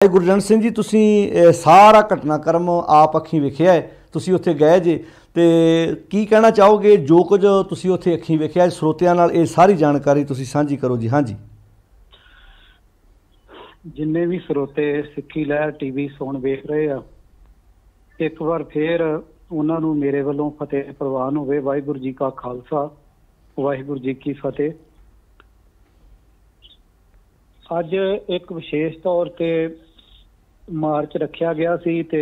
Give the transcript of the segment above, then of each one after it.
गुरजंट सिंह जी तुसी सारा घटनाक्रम आप अखीं वेखिया है, तुसी उत्थे गए जे ते की कहना चाहोगे जो कुछ तुसी उत्थे अखीं वेखिया है स्रोतियां नाल ये सारी जानकारी तुसी साझी करो जी। हाँ जी, जिन्ने भी स्रोते सिक्खी लहर टीवी सुन वेख रहे आ, एक बार फिर उन्हां नूं मेरे वालों फतेह प्रवान होवे। वाहिगुरू जी का खालसा, वाहिगुरू जी की फतेह। अज एक विशेष तौर ते मार्च रखा गया सी ते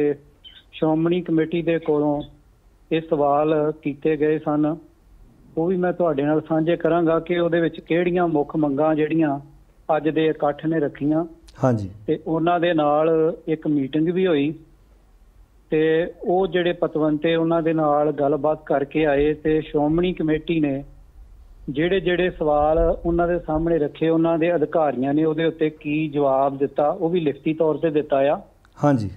श्रोमणी कमेटी दे कोलों ये सवाल कीते गए सन, वो भी मैं तुहाडे नाल साझे करांगा कि उहदे विच किहड़ियां मुख मंगां जिहड़ियां अज दे इकट्ठ ने रखियां। हाँ जी, ते उन्हां दे नाल एक मीटिंग भी होई ते वो जिहड़े पतवंते उन्हां दे नाल गलबात करके आए ते श्रोमणी कमेटी ने ਜਿਹੜੇ ਜਿਹੜੇ सवाल ਉਹਨਾਂ ਦੇ ਸਾਹਮਣੇ ਰੱਖੇ, ਉਹਨਾਂ ਦੇ ਅਧਿਕਾਰੀਆਂ ਨੇ ਉਹਦੇ ਉੱਤੇ ਕੀ ਜਵਾਬ ਦਿੱਤਾ ਉਹ ਵੀ ਲਿਖਤੀ ਤੌਰ ਤੇ ਦਿੱਤਾ ਆ। ਹਾਂਜੀ,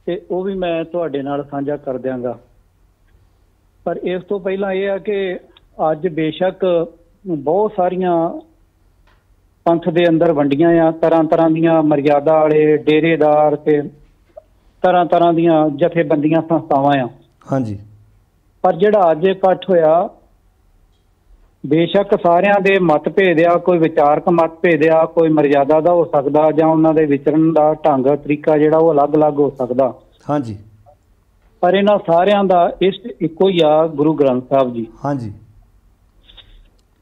ਤੇ ਉਹ ਵੀ ਮੈਂ ਤੁਹਾਡੇ ਨਾਲ ਸਾਂਝਾ ਕਰ ਦਿਆਂਗਾ। ਪਰ ਇਸ ਤੋਂ ਪਹਿਲਾਂ ਇਹ ਆ ਕਿ ਅੱਜ ਬੇਸ਼ੱਕ ਬਹੁਤ ਸਾਰੀਆਂ ਪੰਥ ਦੇ ਅੰਦਰ ਵੰਡੀਆਂ ਆ, ਤਰ੍ਹਾਂ ਤਰ੍ਹਾਂ ਦੀਆਂ ਮਰਿਆਦਾ ਵਾਲੇ ਡੇਰੇਦਾਰ ਤੇ ਤਰ੍ਹਾਂ ਤਰ੍ਹਾਂ ਦੀਆਂ ਜਥੇਬੰਦੀਆਂ ਸੰਸਥਾਵਾਂ ਆ। ਹਾਂਜੀ, ਪਰ ਜਿਹੜਾ ਅੱਜ ਇਕੱਠ ਹੋਇਆ बेशक सारिਆਂ ਦੇ मतभेद आ, कोई विचारक मतभेद आ, कोई मर्यादा ਦਾ हो सकदा ਜਾਂ ਉਹਨਾਂ ਦੇ ਵਿਚਰਨ ਦਾ ਢੰਗ ਤਰੀਕਾ ਜਿਹੜਾ ਉਹ ਅਲੱਗ-ਅਲੱਗ ਹੋ ਸਕਦਾ। ਹਾਂਜੀ, ਪਰ ਇਹਨਾਂ ਸਾਰਿਆਂ ਦਾ ਇਸ਼ਟ ਇੱਕੋ ਹੀ ਆ, ਗੁਰੂ ਗ੍ਰੰਥ ਸਾਹਿਬ ਜੀ। ਹਾਂਜੀ,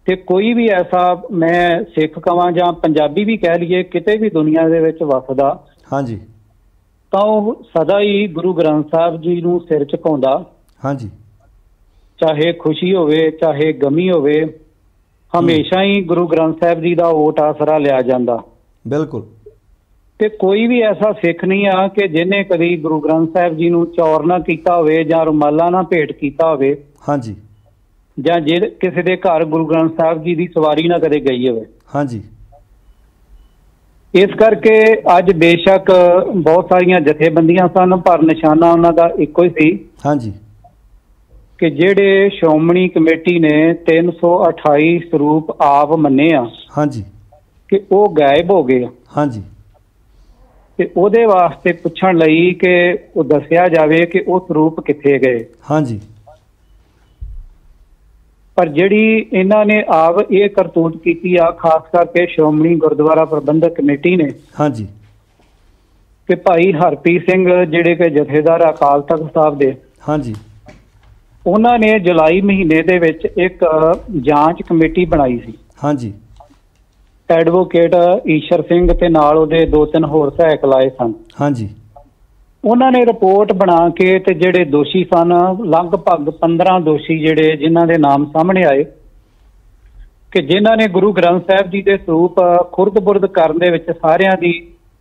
ਤੇ ਕੋਈ ਵੀ ਐਸਾ ਮੈਂ ਸਿੱਖ ਕਵਾਂ ਜਾਂ ਪੰਜਾਬੀ ਵੀ ਕਹਿ ਲਈਏ ਕਿਤੇ ਵੀ ਦੁਨੀਆ ਦੇ ਵਿੱਚ ਵਸਦਾ, ਹਾਂਜੀ, ਤਾਂ ਉਹ ਸਦਾ ਹੀ ਗੁਰੂ ਗ੍ਰੰਥ ਸਾਹਿਬ ਜੀ ਨੂੰ ਸਿਰ ਝੁਕਾਉਂਦਾ। ਹਾਂਜੀ, चाहे खुशी होवे चाहे गमी होवे, हमेशा ही गुरु ग्रंथ साहब जी का ओट आसरा लिया जाता। बिल्कुल, ते कोई भी ऐसा सिख नहीं आ कि जिन्हें कभी गुरु ग्रंथ साहब जी नूं चौर ना कीता होवे जां रुमाला ना भेंट कीता होवे। हाँ जी, जां जे किसी दे घर गुरु ग्रंथ साहब जी की सवारी ना कदे गई होवे। हाँ जी, इस करके अज बेशक बहुत सारिया जथेबंदियां सन पर निशाना उन्हां दा इक्को ही सी। हाँ जी, कि जेड़े श्रोमणी कमेटी ने 328 स्वरूप आप मन्ने आ, हाँ जी, कि वो गायब हो गए। हाँ जी, ते ओदे वास्ते पुछण लई कि वो दस्सिया जावे कि वो स्वरूप किथे गए। हाँ जी, पर जिहड़ी इन्हां ने आप ये करतूत कीती आ, खास करके श्रोमणी गुरुद्वारा प्रबंधक कमेटी ने, हाँ जी, कि भाई हरप्रीत सिंह जिहड़े कि जथेदार अकाल तख्त साहब दे, हाँ जी, उन्होंने जुलाई महीने दे विच एक जांच कमेटी बनाई सी। हाँ जी, एडवोकेट ईशर सिंह ते नाल उहदे 2-3 होर सहायक लाए सन। हाँ जी, उन्होंने रिपोर्ट बना के ते जिहड़े दोषी सन लगभग 15 दोषी जिहड़े जिन्हां दे नाम सामने आए कि जिन्हां ने गुरु ग्रंथ साहब जी दे स्वरूप खुरद-बुरद करन दे विच सारियां दी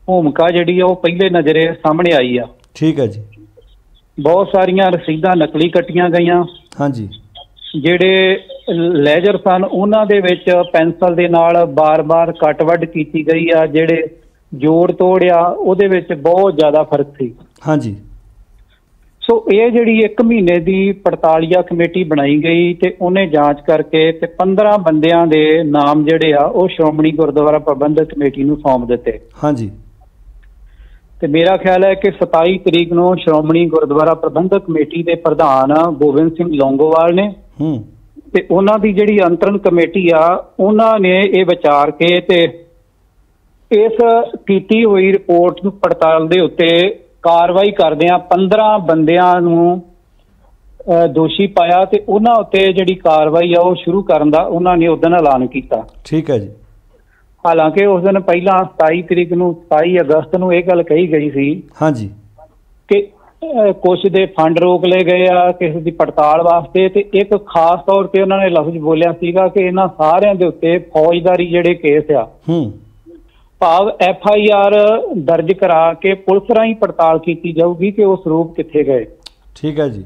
भूमिका जिहड़ी आ ओह पहले नज़रे सामने आई आ। ठीक है जी, बहुत सारिया रसीदा नकली कट्टिया गई। हाँ जी, जेडे लैजर सन उन्हां दे विच पेंसिल दे नाल बार बार कट वड कीती गई आ, जेडे जोड़ तोड़ आ उहदे विच बहुत ज़्यादा फर्क सी। हाँ जी, सो ये जिहड़ी 1 महीने की पड़तालिया कमेटी बनाई गई ते उन्हें जांच करके ते 15 बंदियां दे नाम जिहड़े आ ओह श्रोमणी गुरुद्वारा प्रबंधक कमेटी नूं सौंप दिते। हाँ जी, ਤੇ मेरा ख्याल है कि 27 तरीक ਨੂੰ श्रोमणी गुरुद्वारा प्रबंधक कमेटी के प्रधान गोबिंद सिंह लौंगोवाल ने ते उन्हां दी जिहड़ी अंतरण कमेटी आ उन्हां ने ये विचार के ते इस कीती हुई रिपोर्ट नूं पड़ताल दे उत्ते कार्रवाई करदिआं 15 बंदिआं नूं दोषी पाया ते उन्हां उत्ते जिहड़ी कार्रवाई आ ओह शुरू करन दा उन्हां ने उस दिन ऐलान कीता। ठीक है जी, हालांकि उस दिन पहला 27 तरीक नूं 27 अगस्त नूं यह गल कही गई सी। हाँ जी, कि कुछ दे फंड रोक ले गए आ किसी की पड़ताल वास्ते, ते एक खास तौर पर उन्होंने लफ्ज बोलिया सीगा कि इन्हां सारिਆਂ ਦੇ ਉੱਤੇ फौजदारी ਜਿਹੜੇ केस आ भाव FIR दर्ज करा के पुलिस राही पड़ताल की जाऊगी कि वो स्वरूप किथे गए। ठीक है जी,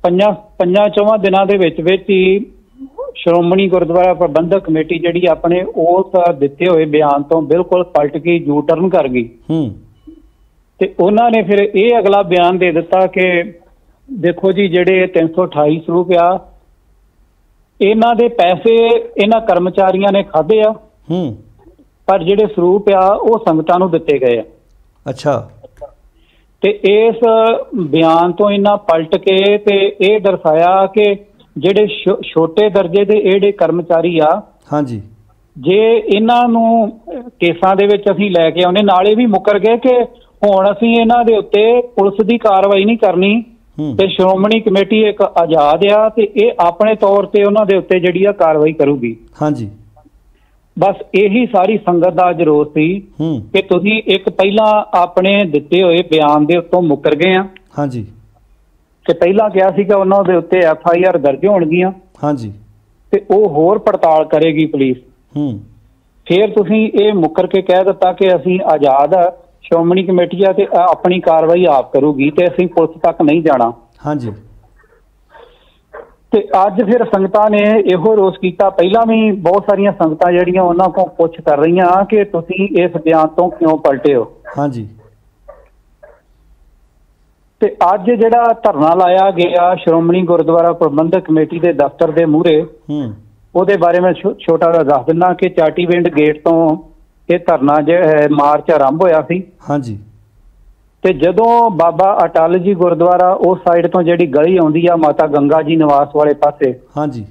5-4 दिनों के विच ही श्रोमणी गुरुद्वारा प्रबंधक कमेटी जिहड़ी अपने उस दिते हुए बयान तो बिल्कुल पलट गई, यू टर्न कर गई। ते उन्होंने फिर ये अगला बयान दे दिता कि देखो जी जिहड़े 328 स्वरूप आ इन्हां दे पैसे इन्हां कर्मचारियों ने खाधे आ पर ਜਿਹੜੇ ਸਰੂਪ ਆ ਉਹ ਸੰਗਤਾਂ ਨੂੰ ਦਿੱਤੇ ਗਏ ਆ। ਅੱਛਾ। ਤੇ ਇਸ ਬਿਆਨ ਤੋਂ ਇਹਨਾਂ ਪਲਟ ਕੇ ਤੇ ਇਹ ਦਰਸਾਇਆ ਕਿ ਜਿਹੜੇ ਛੋਟੇ ਦਰਜੇ ਦੇ ਜਿਹੜੇ ਕਰਮਚਾਰੀ ਆ, ਹਾਂਜੀ, ਜੇ ਇਹਨਾਂ ਨੂੰ ਕੇਸਾਂ ਦੇ ਵਿੱਚ ਅਸੀਂ ਲੈ ਕੇ ਆਉਨੇ, ਨਾਲੇ ਵੀ ਮੁੱਕਰ ਗਏ ਕਿ ਹੁਣ ਅਸੀਂ ਇਹਨਾਂ ਦੇ ਉੱਤੇ ਪੁਲਿਸ ਦੀ ਕਾਰਵਾਈ ਨਹੀਂ ਕਰਨੀ ਤੇ ਸ਼੍ਰੋਮਣੀ ਕਮੇਟੀ ਇੱਕ ਆਜ਼ਾਦ ਆ ਤੇ ਇਹ ਆਪਣੇ ਤੌਰ ਤੇ ਉਹਨਾਂ ਦੇ ਉੱਤੇ ਜਿਹੜੀ ਆ ਕਾਰਵਾਈ ਕਰੂਗੀ। ਹਾਂਜੀ। ਬਸ ਇਹੀ ਸਾਰੀ ਸੰਗਤ ਦਾ ਅੱਜ ਰੋਸ ਸੀ ਕਿ ਤੁਸੀਂ ਇੱਕ ਪਹਿਲਾਂ ਆਪਣੇ ਦਿੱਤੇ ਹੋਏ ਬਿਆਨ ਦੇ ਉੱਤੋਂ ਮੁੱਕਰ ਗਏ ਆ। ਹਾਂਜੀ। ਕਿ ਪਹਿਲਾਂ ਕਿਹਾ ਸੀ ਕਿ ਉਹਨਾਂ ਦੇ ਉੱਤੇ FIR ਦਰਜ ਹੋਣਗੀਆਂ। ਹਾਂਜੀ। ਤੇ ਉਹ ਹੋਰ ਪੜਤਾਲ ਕਰੇਗੀ ਪੁਲਿਸ। ਫਿਰ ਤੁਸੀਂ ਇਹ ਮੁੱਕਰ ਕੇ ਕਹਿ ਦਿੱਤਾ ਕਿ ਅਸੀਂ ਆਜ਼ਾਦ ਆ, ਸ਼੍ਰੋਮਣੀ ਕਮੇਟੀ ਆ ਤੇ ਆਪਣੀ ਕਾਰਵਾਈ ਆਪ ਕਰੂਗੀ ਤੇ ਅਸੀਂ ਪੁਲਿਸ ਤੱਕ ਨਹੀਂ ਜਾਣਾ। ਹਾਂਜੀ। ਤੇ ਅੱਜ ਫਿਰ ਸੰਗਤਾਂ ਨੇ ਇਹੋ ਰੋਸ ਕੀਤਾ। ਪਹਿਲਾਂ ਵੀ ਬਹੁਤ ਸਾਰੀਆਂ ਸੰਗਤਾਂ ਜਿਹੜੀਆਂ ਉਹਨਾਂ ਕੋਲ ਪੁੱਛ ਕਰ ਰਹੀਆਂ ਕਿ ਤੁਸੀਂ ਇਸ ਬਿਆਨ ਤੋਂ ਕਿਉਂ ਪਲਟੇ ਹੋ। ਹਾਂਜੀ। ਤੇ ਅੱਜ ਜਿਹੜਾ ਧਰਨਾ ਲਾਇਆ ਗਿਆ ਸ਼੍ਰੋਮਣੀ ਗੁਰਦੁਆਰਾ ਪ੍ਰਬੰਧਕ ਕਮੇਟੀ ਦੇ ਦਫ਼ਤਰ ਦੇ ਮੂਹਰੇ, ਉਹਦੇ ਬਾਰੇ ਮੈਂ ਛੋਟਾ ਜਿਹਾ ਦੱਸ ਦਿੰਦਾ ਕਿ ਚਾਟੀਵਿੰਡ ਗੇਟ ਤੋਂ ਇਹ ਧਰਨਾ ਮਾਰਚ ਆਰੰਭ ਹੋਇਆ ਸੀ। ਹਾਂਜੀ। ਤੇ ਜਦੋਂ ਬਾਬਾ ਅਟਲ ਜੀ ਗੁਰਦੁਆਰਾ ਉਸ ਸਾਈਡ ਤੋਂ ਜਿਹੜੀ ਗਲੀ ਆਉਂਦੀ ਆ ਮਾਤਾ ਗੰਗਾ ਜੀ ਨਿਵਾਸ ਵਾਲੇ ਪਾਸੇ, ਹਾਂਜੀ,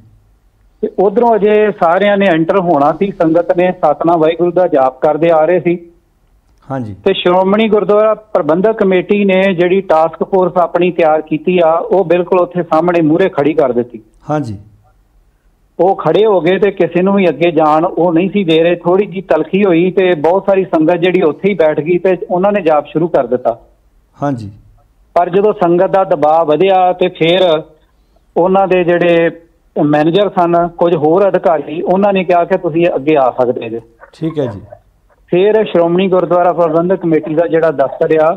ਤੇ ਉਧਰੋਂ ਅਜੇ ਸਾਰਿਆਂ ਨੇ ਐਂਟਰ ਹੋਣਾ ਸੀ, ਸੰਗਤ ਨੇ ਸਤਨਾਮ ਵਾਹਿਗੁਰੂ ਦਾ ਜਾਪ ਕਰਦੇ ਆ ਰਹੇ ਸੀ। ਹਾਂਜੀ। ਤੇ ਸ਼੍ਰੋਮਣੀ ਗੁਰਦੁਆਰਾ ਪ੍ਰਬੰਧਕ ਕਮੇਟੀ ਨੇ ਜਿਹੜੀ ਟਾਸਕ ਫੋਰਸ ਆਪਣੀ ਤਿਆਰ ਕੀਤੀ ਆ ਉਹ ਬਿਲਕੁਲ ਉੱਥੇ ਸਾਹਮਣੇ ਮੂਹਰੇ ਖੜੀ ਕਰ ਦਿੱਤੀ। ਹਾਂਜੀ। ਉਹ ਖੜੇ ਹੋ ਗਏ ਤੇ ਕਿਸੇ ਨੂੰ ਵੀ ਅੱਗੇ ਜਾਣ ਉਹ ਨਹੀਂ ਸੀ ਦੇ ਰਹੇ। ਥੋੜੀ ਜੀ ਤਲਖੀ ਹੋਈ ਤੇ ਬਹੁਤ ਸਾਰੀ ਸੰਗਤ ਜਿਹੜੀ ਉੱਥੇ ਹੀ ਬੈਠ ਗਈ ਤੇ ਉਹਨਾਂ ਨੇ ਜਾਪ ਸ਼ੁਰੂ ਕਰ ਦਿੱਤਾ। ਹਾਂਜੀ। ਪਰ ਜਦੋਂ ਸੰਗਤ ਦਾ ਦਬਾਅ ਵਧਿਆ ਤੇ ਫਿਰ ਉਹਨਾਂ ਦੇ ਜਿਹੜੇ ਮੈਨੇਜਰ ਸਨ, ਕੁਝ ਹੋਰ ਅਧਿਕਾਰੀ, ਉਹਨਾਂ ਨੇ ਕਿਹਾ ਕਿ ਤੁਸੀਂ ਅੱਗੇ ਆ ਸਕਦੇ ਜੇ। ਠੀਕ ਹੈ ਜੀ। ਫਿਰ ਸ਼੍ਰੋਮਣੀ ਗੁਰਦੁਆਰਾ ਪ੍ਰਬੰਧਕ ਕਮੇਟੀ ਦਾ ਜਿਹੜਾ ਦਫ਼ਤਰ ਆ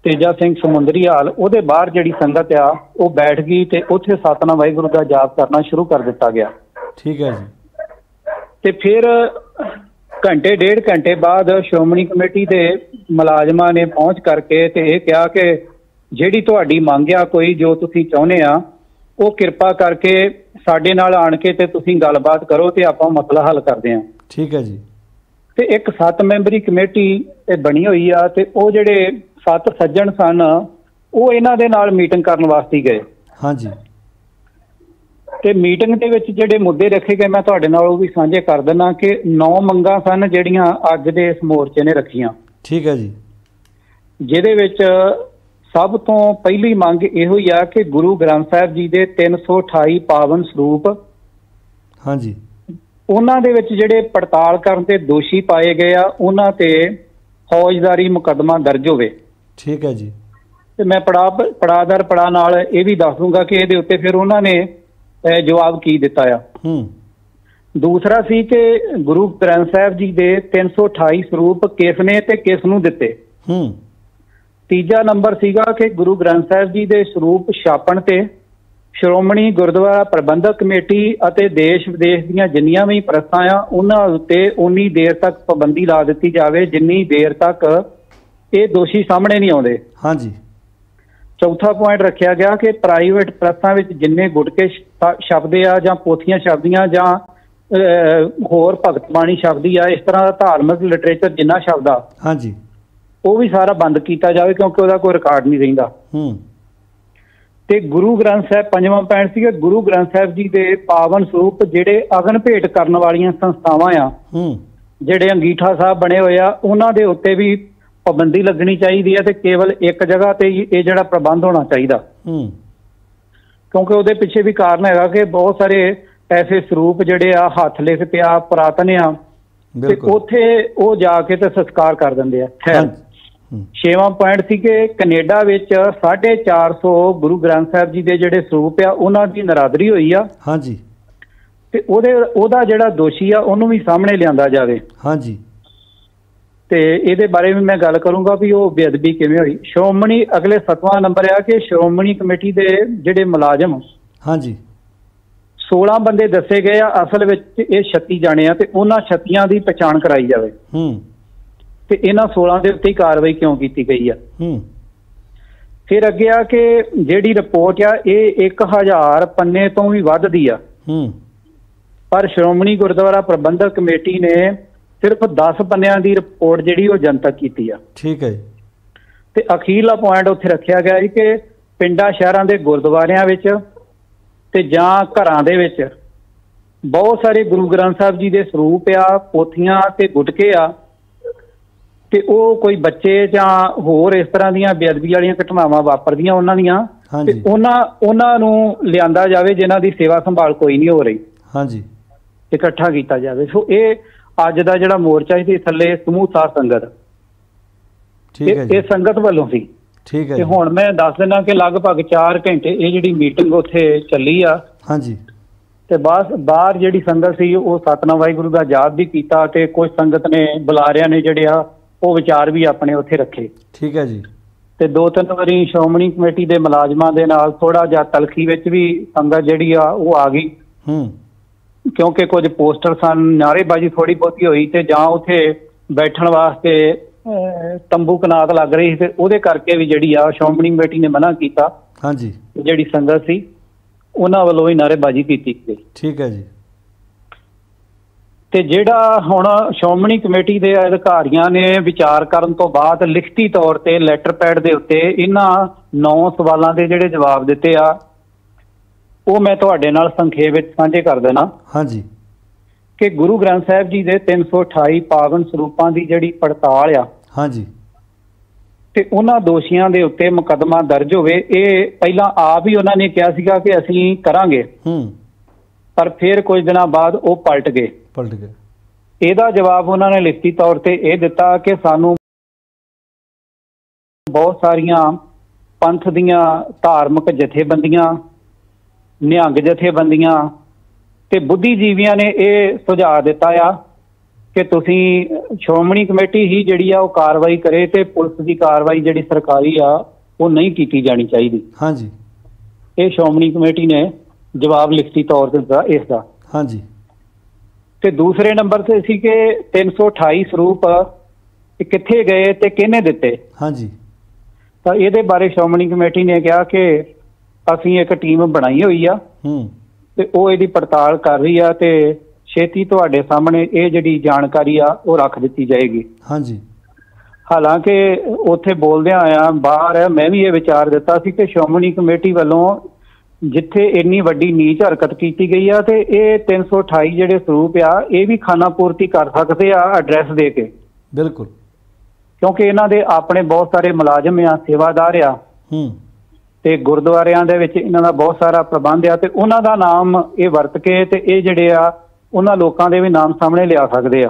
ਤੇਜਾ ਸਿੰਘ ਸਮੁੰਦਰੀ ਹਾਲ, ਉਹਦੇ ਬਾਹਰ ਜਿਹੜੀ ਸੰਗਤ ਆ ਉਹ ਬੈਠ ਗਈ ਤੇ ਉੱਥੇ ਸਤਨਾਮ ਵਾਹਿਗੁਰੂ ਦਾ ਜਾਪ ਕਰਨਾ ਸ਼ੁਰੂ ਕਰ ਦਿੱਤਾ ਗਿਆ। ਠੀਕ ਹੈ ਜੀ। ਤੇ ਫਿਰ ਘੰਟੇ ਡੇਢ ਘੰਟੇ ਬਾਅਦ ਸ਼੍ਰੋਮਣੀ ਕਮੇਟੀ ਦੇ ਮੁਲਾਜ਼ਮਾਂ ਨੇ ਪਹੁੰਚ ਕਰਕੇ ਤੇ ਇਹ ਕਿਹਾ ਕਿ ਜਿਹੜੀ ਤੁਹਾਡੀ ਮੰਗ ਆ, ਕੋਈ ਜੋ ਤੁਸੀਂ ਚਾਹੁੰਦੇ ਆ, ਉਹ ਕਿਰਪਾ ਕਰਕੇ ਸਾਡੇ ਨਾਲ ਆਣ ਕੇ ਤੇ ਤੁਸੀਂ ਗੱਲਬਾਤ ਕਰੋ ਤੇ ਆਪਾਂ ਮਸਲਾ ਹੱਲ ਕਰਦੇ ਹਾਂ। ਠੀਕ ਹੈ ਜੀ। ਤੇ ਇੱਕ 7 ਮੈਂਬਰੀ ਕਮੇਟੀ ਬਣੀ ਹੋਈ ਆ ਤੇ ਉਹ ਜਿਹੜੇ 7 ਸੱਜਣ ਸਨ ਉਹ ਇਹਨਾਂ ਦੇ ਨਾਲ ਮੀਟਿੰਗ ਕਰਨ ਵਾਸਤੇ ਗਏ। ਹਾਂਜੀ। ਤੇ ਮੀਟਿੰਗ ਦੇ ਵਿੱਚ ਜਿਹੜੇ ਮੁੱਦੇ ਰੱਖੇ ਗਏ ਮੈਂ ਤੁਹਾਡੇ ਨਾਲ ਉਹ ਵੀ ਸਾਂਝੇ ਕਰ ਦਿੰਦਾ ਕਿ 9 ਮੰਗਾਂ ਸਨ ਜਿਹੜੀਆਂ ਅੱਜ ਦੇ ਇਸ ਮੋਰਚੇ ਨੇ ਰੱਖੀਆਂ। ਠੀਕ ਹੈ ਜੀ। ਜਿਹਦੇ ਵਿੱਚ ਸਭ ਤੋਂ ਪਹਿਲੀ ਮੰਗ ਇਹੋ ਹੀ ਆ ਕਿ ਗੁਰੂ ਗ੍ਰੰਥ ਸਾਹਿਬ ਜੀ ਦੇ 328 ਪਾਵਨ ਸਰੂਪ, ਹਾਂਜੀ, ਉਹਨਾਂ ਦੇ ਵਿੱਚ ਜਿਹੜੇ ਪੜਤਾਲ ਕਰਨ ਤੇ ਦੋਸ਼ੀ ਪਾਏ ਗਏ ਆ ਉਹਨਾਂ ਤੇ ਫੌਜਦਾਰੀ ਮੁਕੱਦਮਾ ਦਰਜ ਹੋਵੇ। ਠੀਕ ਹੈ ਜੀ। ਤੇ ਮੈਂ ਪੜਾਅ ਦਰ ਪੜਾਅ ਨਾਲ ਇਹ ਵੀ ਦੱਸ ਦੂੰਗਾ ਕਿ ਇਹਦੇ ਉੱਤੇ ਫਿਰ ਉਹਨਾਂ ਨੇ ਜਵਾਬ ਕੀ ਦਿੱਤਾ ਆ। ਦੂਸਰਾ ਸੀ ਕਿ ਗੁਰੂ ਗ੍ਰੰਥ ਸਾਹਿਬ ਜੀ ਦੇ 328 ਸਰੂਪ ਕਿਸ ਨੇ ਤੇ ਕਿਸ ਨੂੰ ਦਿੱਤੇ। ਤੀਜਾ ਨੰਬਰ ਸੀਗਾ ਕਿ ਗੁਰੂ ਗ੍ਰੰਥ ਸਾਹਿਬ ਜੀ ਦੇ ਸਰੂਪ ਛਾਪਣ ਤੇ ਸ਼੍ਰੋਮਣੀ ਗੁਰਦੁਆਰਾ ਪ੍ਰਬੰਧਕ ਕਮੇਟੀ ਅਤੇ ਦੇਸ਼ ਵਿਦੇਸ਼ ਦੀਆਂ ਜਿੰਨੀਆਂ ਵੀ ਪ੍ਰੈਸਾਂ ਆ ਉਹਨਾਂ ਉੱਤੇ ਉਨੀ ਦੇਰ ਤੱਕ ਪਾਬੰਦੀ ਲਾ ਦਿੱਤੀ ਜਾਵੇ ਜਿੰਨੀ ਦੇਰ ਤੱਕ ਇਹ ਦੋਸ਼ੀ ਸਾਹਮਣੇ ਨਹੀਂ ਆਉਂਦੇ। ਹਾਂਜੀ। ਚੌਥਾ ਪੁਆਇੰਟ ਰੱਖਿਆ ਗਿਆ ਕਿ ਪ੍ਰਾਈਵੇਟ ਪ੍ਰੈਸਾਂ ਵਿੱਚ ਜਿੰਨੇ ਗੁਟਕੇ ਛਪਦੇ ਆ ਜਾਂ ਪੋਥੀਆਂ ਛਪਦੀਆਂ ਜਾਂ ਹੋਰ ਭਗਤ ਬਾਣੀ ਛਪਦੀ ਆ, ਇਸ ਤਰ੍ਹਾਂ ਦਾ ਧਾਰਮਿਕ ਲਿਟਰੇਚਰ ਜਿੰਨਾ ਛਪਦਾ, ਹਾਂਜੀ, ਉਹ ਵੀ ਸਾਰਾ ਬੰਦ ਕੀਤਾ ਜਾਵੇ ਕਿਉਂਕਿ ਉਹਦਾ ਕੋਈ ਰਿਕਾਰਡ ਨਹੀਂ ਰਹਿੰਦਾ। ਤੇ ਗੁਰੂ ਗ੍ਰੰਥ ਸਾਹਿਬ, ਪੰਜਵਾਂ ਪੁਆਇੰਟ ਸੀਗਾ ਗੁਰੂ ਗ੍ਰੰਥ ਸਾਹਿਬ ਜੀ ਦੇ ਪਾਵਨ ਸਰੂਪ ਜਿਹੜੇ ਅਗਨ ਭੇਟ ਕਰਨ ਵਾਲੀਆਂ ਸੰਸਥਾਵਾਂ ਆ, ਜਿਹੜੇ ਅੰਗੀਠਾ ਸਾਹਿਬ ਬਣੇ ਹੋਏ ਆ, ਉਹਨਾਂ ਦੇ ਉੱਤੇ ਵੀ ਪਾਬੰਦੀ ਲੱਗਣੀ ਚਾਹੀਦੀ ਹੈ ਤੇ ਕੇਵਲ ਇੱਕ ਜਗ੍ਹਾ ਤੇ ਹੀ ਇਹ ਜਿਹੜਾ ਪ੍ਰਬੰਧ ਹੋਣਾ ਚਾਹੀਦਾ। ਕਿਉਂਕਿ ਉਹਦੇ ਪਿੱਛੇ ਵੀ ਕਾਰਨ ਹੈਗਾ ਕਿ ਬਹੁਤ ਸਾਰੇ ਐਸੇ ਸਰੂਪ ਜਿਹੜੇ ਆ ਹੱਥ ਲਿਖਤ ਆ, ਪੁਰਾਤਨ ਆ, ਤੇ ਉੱਥੇ ਉਹ ਜਾ ਕੇ ਤੇ ਸੰਸਕਾਰ ਕਰ ਦਿੰਦੇ ਆ। ਖੈਰ, 6ਵਾਂ ਪੁਆਇੰਟ ਸੀ ਕਿ ਕੈਨੇਡਾ ਵਿੱਚ 450 ਗੁਰੂ ਗ੍ਰੰਥ ਸਾਹਿਬ ਜੀ ਦੇ ਜਿਹੜੇ ਸਰੂਪ ਆ ਉਹਨਾਂ ਦੀ ਨਰਾਦਰੀ ਹੋਈ ਆ। ਹਾਂਜੀ। ਤੇ ਉਹਦਾ ਜਿਹੜਾ ਦੋਸ਼ੀ ਆ ਉਹਨੂੰ ਵੀ ਸਾਹਮਣੇ ਲਿਆਂਦਾ ਜਾਵੇ। ਹਾਂਜੀ। ਤੇ ਇਹਦੇ ਬਾਰੇ ਵੀ ਮੈਂ ਗੱਲ ਕਰੂੰਗਾ ਵੀ ਉਹ ਬੇਅਦਬੀ ਕਿਵੇਂ ਹੋਈ। ਸ਼੍ਰੋਮਣੀ, ਅਗਲੇ 7ਵਾਂ ਨੰਬਰ ਆ ਕਿ ਸ਼੍ਰੋਮਣੀ ਕਮੇਟੀ ਦੇ ਜਿਹੜੇ ਮੁਲਾਜ਼ਮ, ਹਾਂਜੀ, 16 ਬੰਦੇ ਦੱਸੇ ਗਏ ਆ, ਅਸਲ ਵਿੱਚ ਇਹ 36 ਜਾਣੇ ਆ ਤੇ ਉਹਨਾਂ 36 ਦੀ ਪਛਾਣ ਕਰਾਈ ਜਾਵੇ। ਤੇ ਇਹਨਾਂ 16 ਦੇ ਉੱਤੇ ਕਾਰਵਾਈ ਕਿਉਂ ਕੀਤੀ ਗਈ ਆ। ਫਿਰ ਅੱਗੇ ਆ ਕਿ ਜਿਹੜੀ ਰਿਪੋਰਟ ਆ ਇਹ 1000 ਪੰਨੇ ਤੋਂ ਵੀ ਵੱਧ ਦੀ ਆ, ਪਰ ਸ਼੍ਰੋਮਣੀ ਗੁਰਦੁਆਰਾ ਪ੍ਰਬੰਧਕ ਕਮੇਟੀ ਨੇ ਸਿਰਫ 10 ਪੰਨਿਆਂ ਦੀ ਰਿਪੋਰਟ ਜਿਹੜੀ ਉਹ ਜਨਤਕ ਕੀਤੀ ਆ। ਠੀਕ ਹੈ। ਤੇ ਅਖੀਰਲਾ ਪੁਆਇੰਟ ਉੱਥੇ ਰੱਖਿਆ ਗਿਆ ਕਿ ਪਿੰਡਾਂ ਸ਼ਹਿਰਾਂ ਦੇ ਗੁਰਦੁਆਰਿਆਂ ਵਿੱਚ ਤੇ ਜਾਂ ਘਰਾਂ ਦੇ ਵਿੱਚ ਬਹੁਤ ਸਾਰੇ ਗੁਰੂ ਗ੍ਰੰਥ ਸਾਹਿਬ ਜੀ ਦੇ ਸਰੂਪ ਆ, ਪੋਥੀਆਂ ਤੇ ਗੁਟਕੇ ਆ, ਤੇ ਉਹ ਕੋਈ ਬੱਚੇ ਜਾਂ ਹੋਰ ਇਸ ਤਰ੍ਹਾਂ ਦੀਆਂ ਬੇਅਦਬੀ ਵਾਲੀਆਂ ਘਟਨਾਵਾਂ ਵਾਪਰਦੀਆਂ ਉਹਨਾਂ ਦੀਆਂ, ਤੇ ਉਹਨਾਂ ਨੂੰ ਲਿਆਂਦਾ ਜਾਵੇ ਜਿਨ੍ਹਾਂ ਦੀ ਸੇਵਾ ਸੰਭਾਲ ਕੋਈ ਨਹੀਂ ਹੋ ਰਹੀ। ਹਾਂਜੀ, ਇਕੱਠਾ ਕੀਤਾ ਜਾਵੇ। ਸੋ ਇਹ ਅੱਜ ਦਾ ਜਿਹੜਾ ਮੋਰਚਾ ਸੀ ਥੱਲੇ ਸਮੂਹ ਸਾਧ ਸੰਗਤ, ਇਹ ਸੰਗਤ ਵੱਲੋਂ ਸੀ। ਠੀਕ ਹੈ। ਤੇ ਹੁਣ ਮੈਂ ਦੱਸ ਦਿੰਦਾ ਕਿ ਲਗਭਗ 4 ਘੰਟੇ ਇਹ ਜਿਹੜੀ ਮੀਟਿੰਗ ਉੱਥੇ ਚੱਲੀ ਆ। ਹਾਂਜੀ। ਤੇ ਬਾਹਰ ਜਿਹੜੀ ਸੰਗਤ ਸੀ ਉਹ ਸਤਿਨਾਮ ਵਾਹਿਗੁਰੂ ਦਾ ਜਾਪ ਵੀ ਕੀਤਾ, ਤੇ ਕੁਝ ਸੰਗਤ ਨੇ ਬੁਲਾਰਿਆਂ ਨੇ ਜਿਹੜੇ ਆ ਉਹ ਵਿਚਾਰ ਵੀ ਆਪਣੇ ਉੱਥੇ ਰੱਖੇ। ਠੀਕ ਹੈ ਜੀ। ਤੇ 2-3 ਵਾਰੀ ਸ਼੍ਰੋਮਣੀ ਕਮੇਟੀ ਦੇ ਮੁਲਾਜ਼ਮਾਂ ਦੇ ਨਾਲ ਥੋੜਾ ਜਿਹਾ ਤਲਖੀ ਵਿੱਚ ਵੀ ਸੰਗਤ ਜਿਹੜੀ ਆ ਉਹ ਆ ਗਈ, ਕਿਉਂਕਿ ਕੁਝ ਪੋਸਟਰ ਸਨ, ਨਾਅਰੇਬਾਜ਼ੀ ਥੋੜੀ ਬਹੁਤੀ ਹੋਈ, ਤੇ ਜਾਂ ਉੱਥੇ ਬੈਠਣ ਵਾਸਤੇ ਤੰਬੂ ਕਨਾਤ ਲੱਗ ਰਹੀ ਸੀ, ਤੇ ਉਹਦੇ ਕਰਕੇ ਵੀ ਜਿਹੜੀ ਆ ਸ਼੍ਰੋਮਣੀ ਕਮੇਟੀ ਨੇ ਮਨਾ ਕੀਤਾ। ਹਾਂਜੀ। ਜਿਹੜੀ ਸੰਗਤ ਸੀ ਉਹਨਾਂ ਵੱਲੋਂ ਹੀ ਨਾਅਰੇਬਾਜ਼ੀ ਕੀਤੀ ਗਈ। ਠੀਕ ਹੈ ਜੀ। ਤੇ ਜਿਹੜਾ ਹੁਣ ਸ਼੍ਰੋਮਣੀ ਕਮੇਟੀ ਦੇ ਅਧਿਕਾਰੀਆਂ ਨੇ ਵਿਚਾਰ ਕਰਨ ਤੋਂ ਬਾਅਦ ਲਿਖਤੀ ਤੌਰ ਤੇ ਲੈਟਰ ਪੈਡ ਦੇ ਉੱਤੇ ਇਹਨਾਂ 9 ਸਵਾਲਾਂ ਦੇ ਜਿਹੜੇ ਜਵਾਬ ਦਿੱਤੇ ਆ ਉਹ ਮੈਂ ਤੁਹਾਡੇ ਨਾਲ ਸੰਖੇਪ ਵਿੱਚ ਸਾਂਝੇ ਕਰ ਦੇਣਾ। ਹਾਂਜੀ। ਕਿ ਗੁਰੂ ਗ੍ਰੰਥ ਸਾਹਿਬ ਜੀ ਦੇ 328 ਪਾਵਨ ਸਰੂਪਾਂ ਦੀ ਜਿਹੜੀ ਪੜਤਾਲ ਆ, ਹਾਂਜੀ, ਤੇ ਉਹਨਾਂ ਦੋਸ਼ੀਆਂ ਦੇ ਉੱਤੇ ਮੁਕੱਦਮਾ ਦਰਜ ਹੋਵੇ। ਇਹ ਪਹਿਲਾਂ ਆਪ ਹੀ ਉਹਨਾਂ ਨੇ ਕਿਹਾ ਸੀਗਾ ਕਿ ਅਸੀਂ ਕਰਾਂਗੇ, ਪਰ ਫਿਰ ਕੁਝ ਦਿਨਾਂ ਬਾਅਦ ਉਹ ਪਲਟ ਗਏ। ਇਹਦਾ ਜਵਾਬ ਉਹਨਾਂ ਨੇ ਲਿਖਤੀ ਤੌਰ ਤੇ ਇਹ ਦਿੱਤਾ ਕਿ ਸਾਨੂੰ ਬਹੁਤ ਸਾਰੀਆਂ ਪੰਥ ਦੀਆਂ ਧਾਰਮਿਕ ਜਥੇਬੰਦੀਆਂ, ਨਿਹੰਗ ਜਥੇਬੰਦੀਆਂ ਤੇ ਬੁੱਧੀਜੀਵੀਆਂ ਨੇ ਇਹ ਸੁਝਾਅ ਦਿੱਤਾ ਆ ਕਿ ਤੁਸੀਂ ਸ਼੍ਰੋਮਣੀ ਕਮੇਟੀ ਹੀ ਜਿਹੜੀ ਆ ਉਹ ਕਾਰਵਾਈ ਕਰੇ, ਤੇ ਪੁਲਿਸ ਦੀ ਕਾਰਵਾਈ ਜਿਹੜੀ ਸਰਕਾਰੀ ਆ ਉਹ ਨਹੀਂ ਕੀਤੀ ਜਾਣੀ ਚਾਹੀਦੀ। ਹਾਂਜੀ। ਇਹ ਸ਼੍ਰੋਮਣੀ ਕਮੇਟੀ ਨੇ ਜਵਾਬ ਲਿਖਤੀ ਤੌਰ ਤੇ ਦਿੱਤਾ ਇਸ ਦਾ। ਹਾਂਜੀ। ਤੇ ਦੂਸਰੇ ਨੰਬਰ ਤੇ ਸੀ ਕਿ 328 ਸਰੂਪ ਕਿੱਥੇ ਗਏ ਤੇ ਕਿਹਨੇ ਦਿੱਤੇ। ਹਾਂਜੀ। ਤਾਂ ਇਹਦੇ ਬਾਰੇ ਸ਼੍ਰੋਮਣੀ ਕਮੇਟੀ ਨੇ ਕਿਹਾ ਕਿ ਅਸੀਂ ਇੱਕ ਟੀਮ ਬਣਾਈ ਹੋਈ ਆ, ਤੇ ਉਹ ਇਹਦੀ ਪੜਤਾਲ ਕਰ ਰਹੀ ਆ, ਤੇ ਛੇਤੀ ਤੁਹਾਡੇ ਸਾਹਮਣੇ ਇਹ ਜਿਹੜੀ ਜਾਣਕਾਰੀ ਆ ਉਹ ਰੱਖ ਦਿੱਤੀ ਜਾਏਗੀ। ਹਾਂਜੀ। ਹਾਲਾਂਕਿ ਉੱਥੇ ਬੋਲਦਿਆਂ ਆਇਆ ਬਾਹਰ ਮੈਂ ਵੀ ਇਹ ਵਿਚਾਰ ਦਿੱਤਾ ਸੀ ਕਿ ਸ਼੍ਰੋਮਣੀ ਕਮੇਟੀ ਵੱਲੋਂ ਜਿੱਥੇ ਇੰਨੀ ਵੱਡੀ ਨੀਚ ਹਰਕਤ ਕੀਤੀ ਗਈ ਆ, ਤੇ ਇਹ 328 ਜਿਹੜੇ ਸਰੂਪ ਆ ਇਹ ਵੀ ਖਾਨਾ ਪੂਰਤੀ ਕਰ ਸਕਦੇ ਆ ਐਡਰੈਸ ਦੇ ਕੇ। ਬਿਲਕੁਲ। ਕਿਉਂਕਿ ਇਹਨਾਂ ਦੇ ਆਪਣੇ ਬਹੁਤ ਸਾਰੇ ਮੁਲਾਜ਼ਮ ਆ, ਸੇਵਾਦਾਰ ਆ, ਤੇ ਗੁਰਦੁਆਰਿਆਂ ਦੇ ਵਿੱਚ ਇਹਨਾਂ ਦਾ ਬਹੁਤ ਸਾਰਾ ਪ੍ਰਬੰਧ ਆ, ਤੇ ਉਹਨਾਂ ਦਾ ਨਾਮ ਇਹ ਵਰਤ ਕੇ ਤੇ ਇਹ ਜਿਹੜੇ ਆ ਉਹਨਾਂ ਲੋਕਾਂ ਦੇ ਵੀ ਨਾਮ ਸਾਹਮਣੇ ਲਿਆ ਸਕਦੇ ਆ।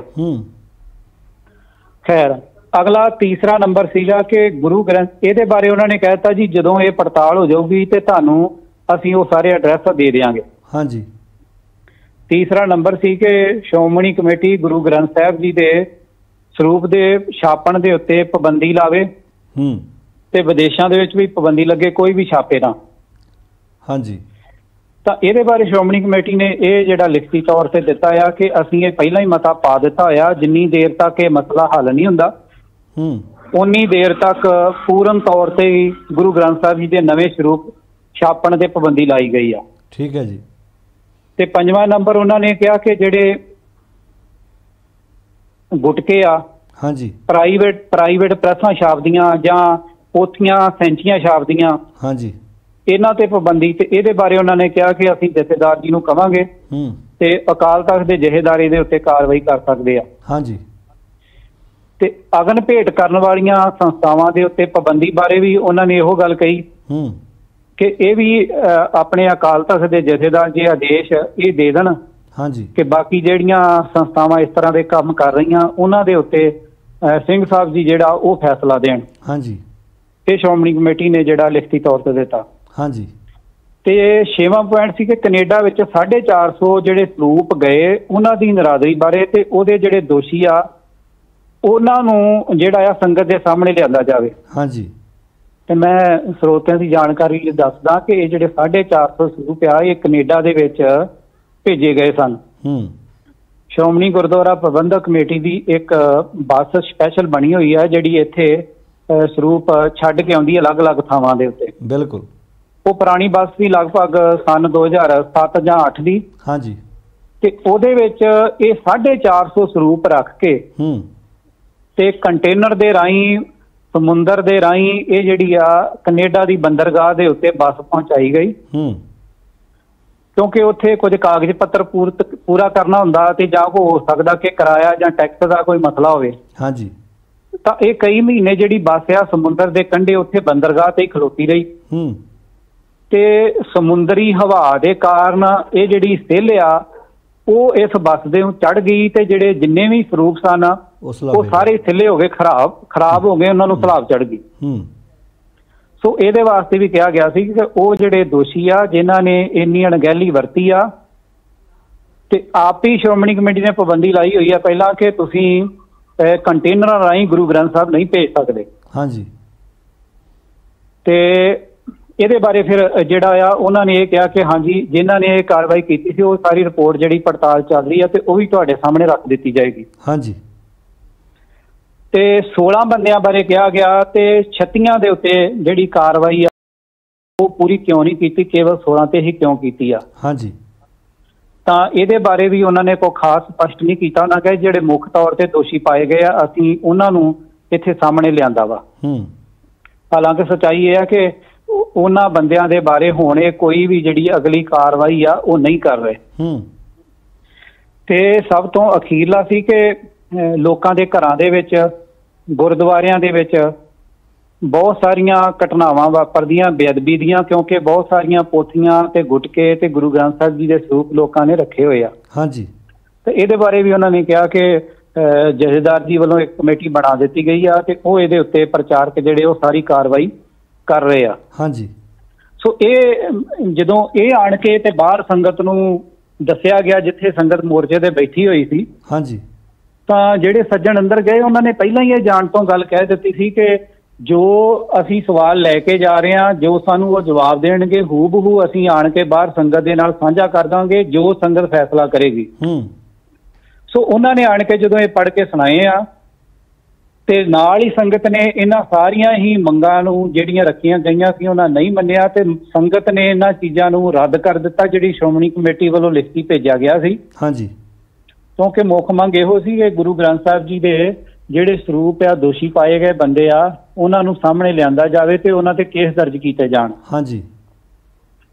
ਖੈਰ, ਅਗਲਾ ਤੀਸਰਾ ਨੰਬਰ ਸੀਗਾ ਕਿ ਗੁਰੂ ਗ੍ਰੰਥ, ਇਹਦੇ ਬਾਰੇ ਉਹਨਾਂ ਨੇ ਕਹਿ ਦਿੱਤਾ ਜੀ ਜਦੋਂ ਇਹ ਪੜਤਾਲ ਹੋ ਜਾਊਗੀ ਤੇ ਤੁਹਾਨੂੰ ਅਸੀਂ ਉਹ ਸਾਰੇ ਐਡਰੈਸ ਦੇ ਦਿਆਂਗੇ। ਹਾਂਜੀ। ਤੀਸਰਾ ਨੰਬਰ ਸੀ ਕਿ ਸ਼੍ਰੋਮਣੀ ਕਮੇਟੀ ਗੁਰੂ ਗ੍ਰੰਥ ਸਾਹਿਬ ਜੀ ਦੇ ਸਰੂਪ ਦੇ ਛਾਪਣ ਦੇ ਉੱਤੇ ਪਾਬੰਦੀ ਲਾਵੇ, ਤੇ ਵਿਦੇਸ਼ਾਂ ਦੇ ਵਿੱਚ ਵੀ ਪਾਬੰਦੀ ਲੱਗੇ, ਕੋਈ ਵੀ ਛਾਪੇ ਨਾ। ਹਾਂਜੀ। ਤਾਂ ਇਹਦੇ ਬਾਰੇ ਸ਼੍ਰੋਮਣੀ ਕਮੇਟੀ ਨੇ ਇਹ ਜਿਹੜਾ ਲਿਖਤੀ ਤੌਰ ਤੇ ਦਿੱਤਾ ਆ ਕਿ ਅਸੀਂ ਇਹ ਪਹਿਲਾਂ ਹੀ ਮਤਾ ਪਾ ਦਿੱਤਾ ਹੋਇਆ, ਜਿੰਨੀ ਦੇਰ ਤੱਕ ਇਹ ਮਸਲਾ ਹੱਲ ਨਹੀਂ ਹੁੰਦਾ ਉਨੀ ਦੇਰ ਤੱਕ ਪੂਰਨ ਤੌਰ ਤੇ ਗੁਰੂ ਗ੍ਰੰਥ ਸਾਹਿਬ ਜੀ ਦੇ ਨਵੇਂ ਸਰੂਪ ਛਾਪਣ ਤੇ ਪਾਬੰਦੀ ਲਾਈ ਗਈ ਆ। ਠੀਕ ਹੈ ਜੀ। ਤੇ 5ਵਾਂ ਨੰਬਰ ਉਹਨਾਂ ਨੇ ਕਿਹਾ ਕਿ ਜਿਹੜੇ ਗੁਟਕੇ ਆ, ਹਾਂਜੀ, ਪ੍ਰਾਈਵੇਟ ਪ੍ਰੈਸਾਂ ਛਾਪਦੀਆਂ ਜਾਂ ਪੋਥੀਆਂ ਸੈਂਚੀਆਂ ਛਾਪਦੀਆਂ, ਹਾਂਜੀ, ਇਹਨਾਂ ਤੇ ਪਾਬੰਦੀ। ਤੇ ਇਹਦੇ ਬਾਰੇ ਉਹਨਾਂ ਨੇ ਕਿਹਾ ਕਿ ਅਸੀਂ ਜਥੇਦਾਰ ਜੀ ਨੂੰ ਕਵਾਂਗੇ ਤੇ ਅਕਾਲ ਤਖਤ ਦੇ ਜਥੇਦਾਰੀ ਦੇ ਉੱਤੇ ਕਾਰਵਾਈ ਕਰ ਸਕਦੇ ਆ। ਹਾਂਜੀ। ਤੇ ਅਗਨ ਭੇਟ ਕਰਨ ਵਾਲੀਆਂ ਸੰਸਥਾਵਾਂ ਦੇ ਉੱਤੇ ਪਾਬੰਦੀ ਬਾਰੇ ਵੀ ਉਹਨਾਂ ਨੇ ਇਹੋ ਗੱਲ ਕਹੀ ਕਿ ਇਹ ਵੀ ਆਪਣੇ ਅਕਾਲ ਤਖਤ ਦੇ ਜਥੇਦਾਰ ਜੀ ਆਦੇਸ਼ ਇਹ ਦੇ ਦੇਣ, ਹਾਂਜੀ, ਕਿ ਬਾਕੀ ਜਿਹੜੀਆਂ ਸੰਸਥਾਵਾਂ ਇਸ ਤਰ੍ਹਾਂ ਦੇ ਕੰਮ ਕਰ ਰਹੀਆਂ ਉਹਨਾਂ ਦੇ ਉੱਤੇ ਸਿੰਘ ਸਾਹਿਬ ਜੀ ਜਿਹੜਾ ਉਹ ਫੈਸਲਾ ਦੇਣ। ਹਾਂਜੀ। ਇਹ ਸ਼੍ਰੋਮਣੀ ਕਮੇਟੀ ਨੇ ਜਿਹੜਾ ਲਿਖਤੀ ਤੌਰ ਤੇ ਦਿੱਤਾ। ਹਾਂਜੀ। ਤੇ 6ਵਾਂ ਪੁਆਇੰਟ ਸੀ ਕਿ ਕੈਨੇਡਾ ਵਿੱਚ 450 ਜਿਹੜੇ ਸਰੂਪ ਗਏ ਉਹਨਾਂ ਦੀ ਨਰਾਦਰੀ ਬਾਰੇ, ਤੇ ਉਹਦੇ ਜਿਹੜੇ ਦੋਸ਼ੀ ਆ ਉਹਨਾਂ ਨੂੰ ਜਿਹੜਾ ਆ ਸੰਗਤ ਦੇ ਸਾਹਮਣੇ ਲਿਆਂਦਾ ਜਾਵੇ। ਹਾਂਜੀ। ਤੇ ਮੈਂ ਸਰੋਤਿਆਂ ਦੀ ਜਾਣਕਾਰੀ ਦੱਸਦਾ ਕਿ ਇਹ ਜਿਹੜੇ 450 ਸਰੂਪ ਆ ਇਹ ਕੈਨੇਡਾ ਦੇ ਵਿੱਚ ਭੇਜੇ ਗਏ ਸਨ। ਸ਼੍ਰੋਮਣੀ ਗੁਰਦੁਆਰਾ ਪ੍ਰਬੰਧਕ ਕਮੇਟੀ ਦੀ ਇੱਕ ਬੱਸ ਸਪੈਸ਼ਲ ਬਣੀ ਹੋਈ ਹੈ ਜਿਹੜੀ ਇੱਥੇ ਸਰੂਪ ਛੱਡ ਕੇ ਆਉਂਦੀ ਹੈ ਅਲੱਗ-ਅਲੱਗ ਥਾਵਾਂ ਦੇ ਉੱਤੇ। ਬਿਲਕੁਲ। ਉਹ ਪੁਰਾਣੀ ਬੱਸ ਸੀ ਲਗਭਗ ਸਨ 2007 ਜਾਂ 8 ਦੀ। ਹਾਂਜੀ। ਤੇ ਉਹਦੇ ਵਿੱਚ ਇਹ 450 ਸਰੂਪ ਰੱਖ ਕੇ ਤੇ ਕੰਟੇਨਰ ਦੇ ਰਾਹੀਂ ਸਮੁੰਦਰ ਦੇ ਰਾਹੀਂ ਇਹ ਜਿਹੜੀ ਆ ਕੈਨੇਡਾ ਦੀ ਬੰਦਰਗਾਹ ਦੇ ਉੱਤੇ ਬੱਸ ਪਹੁੰਚਾਈ ਗਈ, ਕਿਉਂਕਿ ਉੱਥੇ ਕੁਝ ਕਾਗਜ਼ ਪੱਤਰ ਪੂਰਾ ਕਰਨਾ ਹੁੰਦਾ ਤੇ ਜਾਂ ਕੋਈ ਹੋ ਸਕਦਾ ਕਿ ਕਿਰਾਇਆ ਜਾਂ ਟੈਕਸ ਦਾ ਕੋਈ ਮਸਲਾ ਹੋਵੇ। ਹਾਂਜੀ। ਤਾਂ ਇਹ ਕਈ ਮਹੀਨੇ ਜਿਹੜੀ ਬੱਸ ਆ ਸਮੁੰਦਰ ਦੇ ਕੰਢੇ ਉੱਥੇ ਬੰਦਰਗਾਹ ਤੇ ਹੀ ਖਲੋਤੀ ਰਹੀ ਤੇ ਸਮੁੰਦਰੀ ਹਵਾ ਦੇ ਕਾਰਨ ਇਹ ਜਿਹੜੀ ਸਿੱਲ ਆ ਉਹ ਇਸ ਬੱਸ ਦੇ ਨੂੰ ਚੜ ਗਈ ਤੇ ਜਿਹੜੇ ਜਿੰਨੇ ਵੀ ਸਰੂਪ ਸਨ ਉਹ ਸਾਰੇ ਸਿੱਲੇ ਹੋ ਗਏ, ਖਰਾਬ ਹੋ ਗਏ, ਉਹਨਾਂ ਨੂੰ ਸਲਾਬ ਚੜ ਗਈ। ਸੋ ਇਹਦੇ ਵਾਸਤੇ ਵੀ ਕਿਹਾ ਗਿਆ ਸੀ ਕਿ ਉਹ ਜਿਹੜੇ ਦੋਸ਼ੀ ਆ ਜਿਨ੍ਹਾਂ ਨੇ ਇੰਨੀ ਅਣਗਹਿਲੀ ਵਰਤੀ ਆ ਤੇ ਆਪ ਹੀ ਸ਼੍ਰੋਮਣੀ ਕਮੇਟੀ ਨੇ ਪਾਬੰਦੀ ਲਾਈ ਹੋਈ ਆ ਪਹਿਲਾਂ ਕਿ ਤੁਸੀਂ ਕੰਟੇਨਰਾਂ ਰਾਹੀਂ ਗੁਰੂ ਗ੍ਰੰਥ ਸਾਹਿਬ ਨਹੀਂ ਭੇਜ ਸਕਦੇ। ਹਾਂਜੀ। ਤੇ ਇਹਦੇ ਬਾਰੇ ਫਿਰ ਜਿਹੜਾ ਆ ਉਹਨਾਂ ਨੇ ਇਹ ਕਿਹਾ ਕਿ ਹਾਂਜੀ ਜਿਨ੍ਹਾਂ ਨੇ ਇਹ ਕਾਰਵਾਈ ਕੀਤੀ ਸੀ ਉਹ ਸਾਰੀ ਰਿਪੋਰਟ ਜਿਹੜੀ ਪੜਤਾਲ ਚੱਲ ਰਹੀ ਆ ਤੇ ਉਹ ਵੀ ਤੁਹਾਡੇ ਸਾਹਮਣੇ ਰੱਖ ਦਿੱਤੀ ਜਾਏਗੀ। ਹਾਂਜੀ। ਤੇ 16 ਬੰਦਿਆਂ ਬਾਰੇ ਕਿਹਾ ਗਿਆ ਤੇ 36 ਦੇ ਉੱਤੇ ਜਿਹੜੀ ਕਾਰਵਾਈ ਆ ਉਹ ਪੂਰੀ ਕਿਉਂ ਨਹੀਂ ਕੀਤੀ, ਕੇਵਲ 16 ਤੇ ਹੀ ਕਿਉਂ ਕੀਤੀ ਆ। ਹਾਂਜੀ। ਤਾਂ ਇਹਦੇ ਬਾਰੇ ਵੀ ਉਹਨਾਂ ਨੇ ਕੋਈ ਖਾਸ ਸਪਸ਼ਟ ਨਹੀਂ ਕੀਤਾ। ਉਹਨਾਂ ਕਹੇ ਜਿਹੜੇ ਮੁੱਖ ਤੌਰ ਤੇ ਦੋਸ਼ੀ ਪਾਏ ਗਏ ਆ ਅਸੀਂ ਉਹਨਾਂ ਨੂੰ ਇੱਥੇ ਸਾਹਮਣੇ ਲਿਆਂਦਾ ਵਾ। ਹਾਲਾਂਕਿ ਸੱਚਾਈ ਇਹ ਆ ਕਿ ਉਹਨਾਂ ਬੰਦਿਆਂ ਦੇ ਬਾਰੇ ਹੁਣ ਇਹ ਕੋਈ ਵੀ ਜਿਹੜੀ ਅਗਲੀ ਕਾਰਵਾਈ ਆ ਉਹ ਨਹੀਂ ਕਰ ਰਹੇ। ਤੇ ਸਭ ਤੋਂ ਅਖੀਰਲਾ ਸੀ ਕਿ ਲੋਕਾਂ ਦੇ ਘਰਾਂ ਦੇ ਵਿੱਚ, ਗੁਰਦੁਆਰਿਆਂ ਦੇ ਵਿੱਚ ਬਹੁਤ ਸਾਰੀਆਂ ਘਟਨਾਵਾਂ ਵਾਪਰਦੀਆਂ ਬੇਅਦਬੀ ਦੀਆਂ, ਕਿਉਂਕਿ ਬਹੁਤ ਸਾਰੀਆਂ ਪੋਥੀਆਂ ਤੇ ਗੁਟਕੇ ਤੇ ਗੁਰੂ ਗ੍ਰੰਥ ਸਾਹਿਬ ਜੀ ਦੇ ਸਰੂਪ ਲੋਕਾਂ ਨੇ ਰੱਖੇ ਹੋਏ ਆ। ਹਾਂਜੀ। ਤੇ ਇਹਦੇ ਬਾਰੇ ਵੀ ਉਹਨਾਂ ਨੇ ਕਿਹਾ ਕਿ ਜਥੇਦਾਰ ਜੀ ਵੱਲੋਂ ਇੱਕ ਕਮੇਟੀ ਬਣਾ ਦਿੱਤੀ ਗਈ ਆ ਤੇ ਉਹ ਇਹਦੇ ਉੱਤੇ ਪ੍ਰਚਾਰਕ ਜਿਹੜੇ ਉਹ ਸਾਰੀ ਕਾਰਵਾਈ ਕਰ ਰਹੇ ਆ। ਹਾਂਜੀ। ਸੋ ਇਹ ਜਦੋਂ ਇਹ ਆਣ ਕੇ ਤੇ ਬਾਹਰ ਸੰਗਤ ਨੂੰ ਦੱਸਿਆ ਗਿਆ ਜਿੱਥੇ ਸੰਗਤ ਮੋਰਚੇ ਤੇ ਬੈਠੀ ਹੋਈ ਸੀ, ਹਾਂਜੀ, ਤਾਂ ਜਿਹੜੇ ਸੱਜਣ ਅੰਦਰ ਗਏ ਉਹਨਾਂ ਨੇ ਪਹਿਲਾਂ ਹੀ ਇਹ ਜਾਣ ਤੋਂ ਗੱਲ ਕਹਿ ਦਿੱਤੀ ਸੀ ਕਿ ਜੋ ਅਸੀਂ ਸਵਾਲ ਲੈ ਕੇ ਜਾ ਰਹੇ ਹਾਂ, ਜੋ ਸਾਨੂੰ ਉਹ ਜਵਾਬ ਦੇਣਗੇ ਹੂ ਬਹੂ ਅਸੀਂ ਆਣ ਕੇ ਬਾਹਰ ਸੰਗਤ ਦੇ ਨਾਲ ਸਾਂਝਾ ਕਰ ਦਾਂਗੇ, ਜੋ ਸੰਗਤ ਫੈਸਲਾ ਕਰੇਗੀ। ਸੋ ਉਹਨਾਂ ਨੇ ਆਣ ਕੇ ਜਦੋਂ ਇਹ ਪੜ੍ਹ ਕੇ ਸੁਣਾਏ ਆ ਤੇ ਨਾਲ ਹੀ ਸੰਗਤ ਨੇ ਇਹਨਾਂ ਸਾਰੀਆਂ ਹੀ ਮੰਗਾਂ ਨੂੰ ਜਿਹੜੀਆਂ ਰੱਖੀਆਂ ਗਈਆਂ ਸੀ ਉਹਨਾਂ ਨਹੀਂ ਮੰਨਿਆ ਤੇ ਸੰਗਤ ਨੇ ਇਹਨਾਂ ਚੀਜ਼ਾਂ ਨੂੰ ਰੱਦ ਕਰ ਦਿੱਤਾ ਜਿਹੜੀ ਸ਼੍ਰੋਮਣੀ ਕਮੇਟੀ ਵੱਲੋਂ ਲਿਖਤੀ ਭੇਜਿਆ ਗਿਆ ਸੀ। ਹਾਂਜੀ। ਕਿਉਂਕਿ ਮੁੱਖ ਮੰਗ ਇਹੋ ਸੀ ਕਿ ਗੁਰੂ ਗ੍ਰੰਥ ਸਾਹਿਬ ਜੀ ਦੇ ਜਿਹੜੇ ਸਰੂਪ ਆ ਦੋਸ਼ੀ ਪਾਏ ਗਏ ਬੰਦੇ ਆ ਉਹਨਾਂ ਨੂੰ ਸਾਹਮਣੇ ਲਿਆਂਦਾ ਜਾਵੇ ਤੇ ਉਹਨਾਂ ਤੇ ਕੇਸ ਦਰਜ ਕੀਤੇ ਜਾਣ। ਹਾਂਜੀ।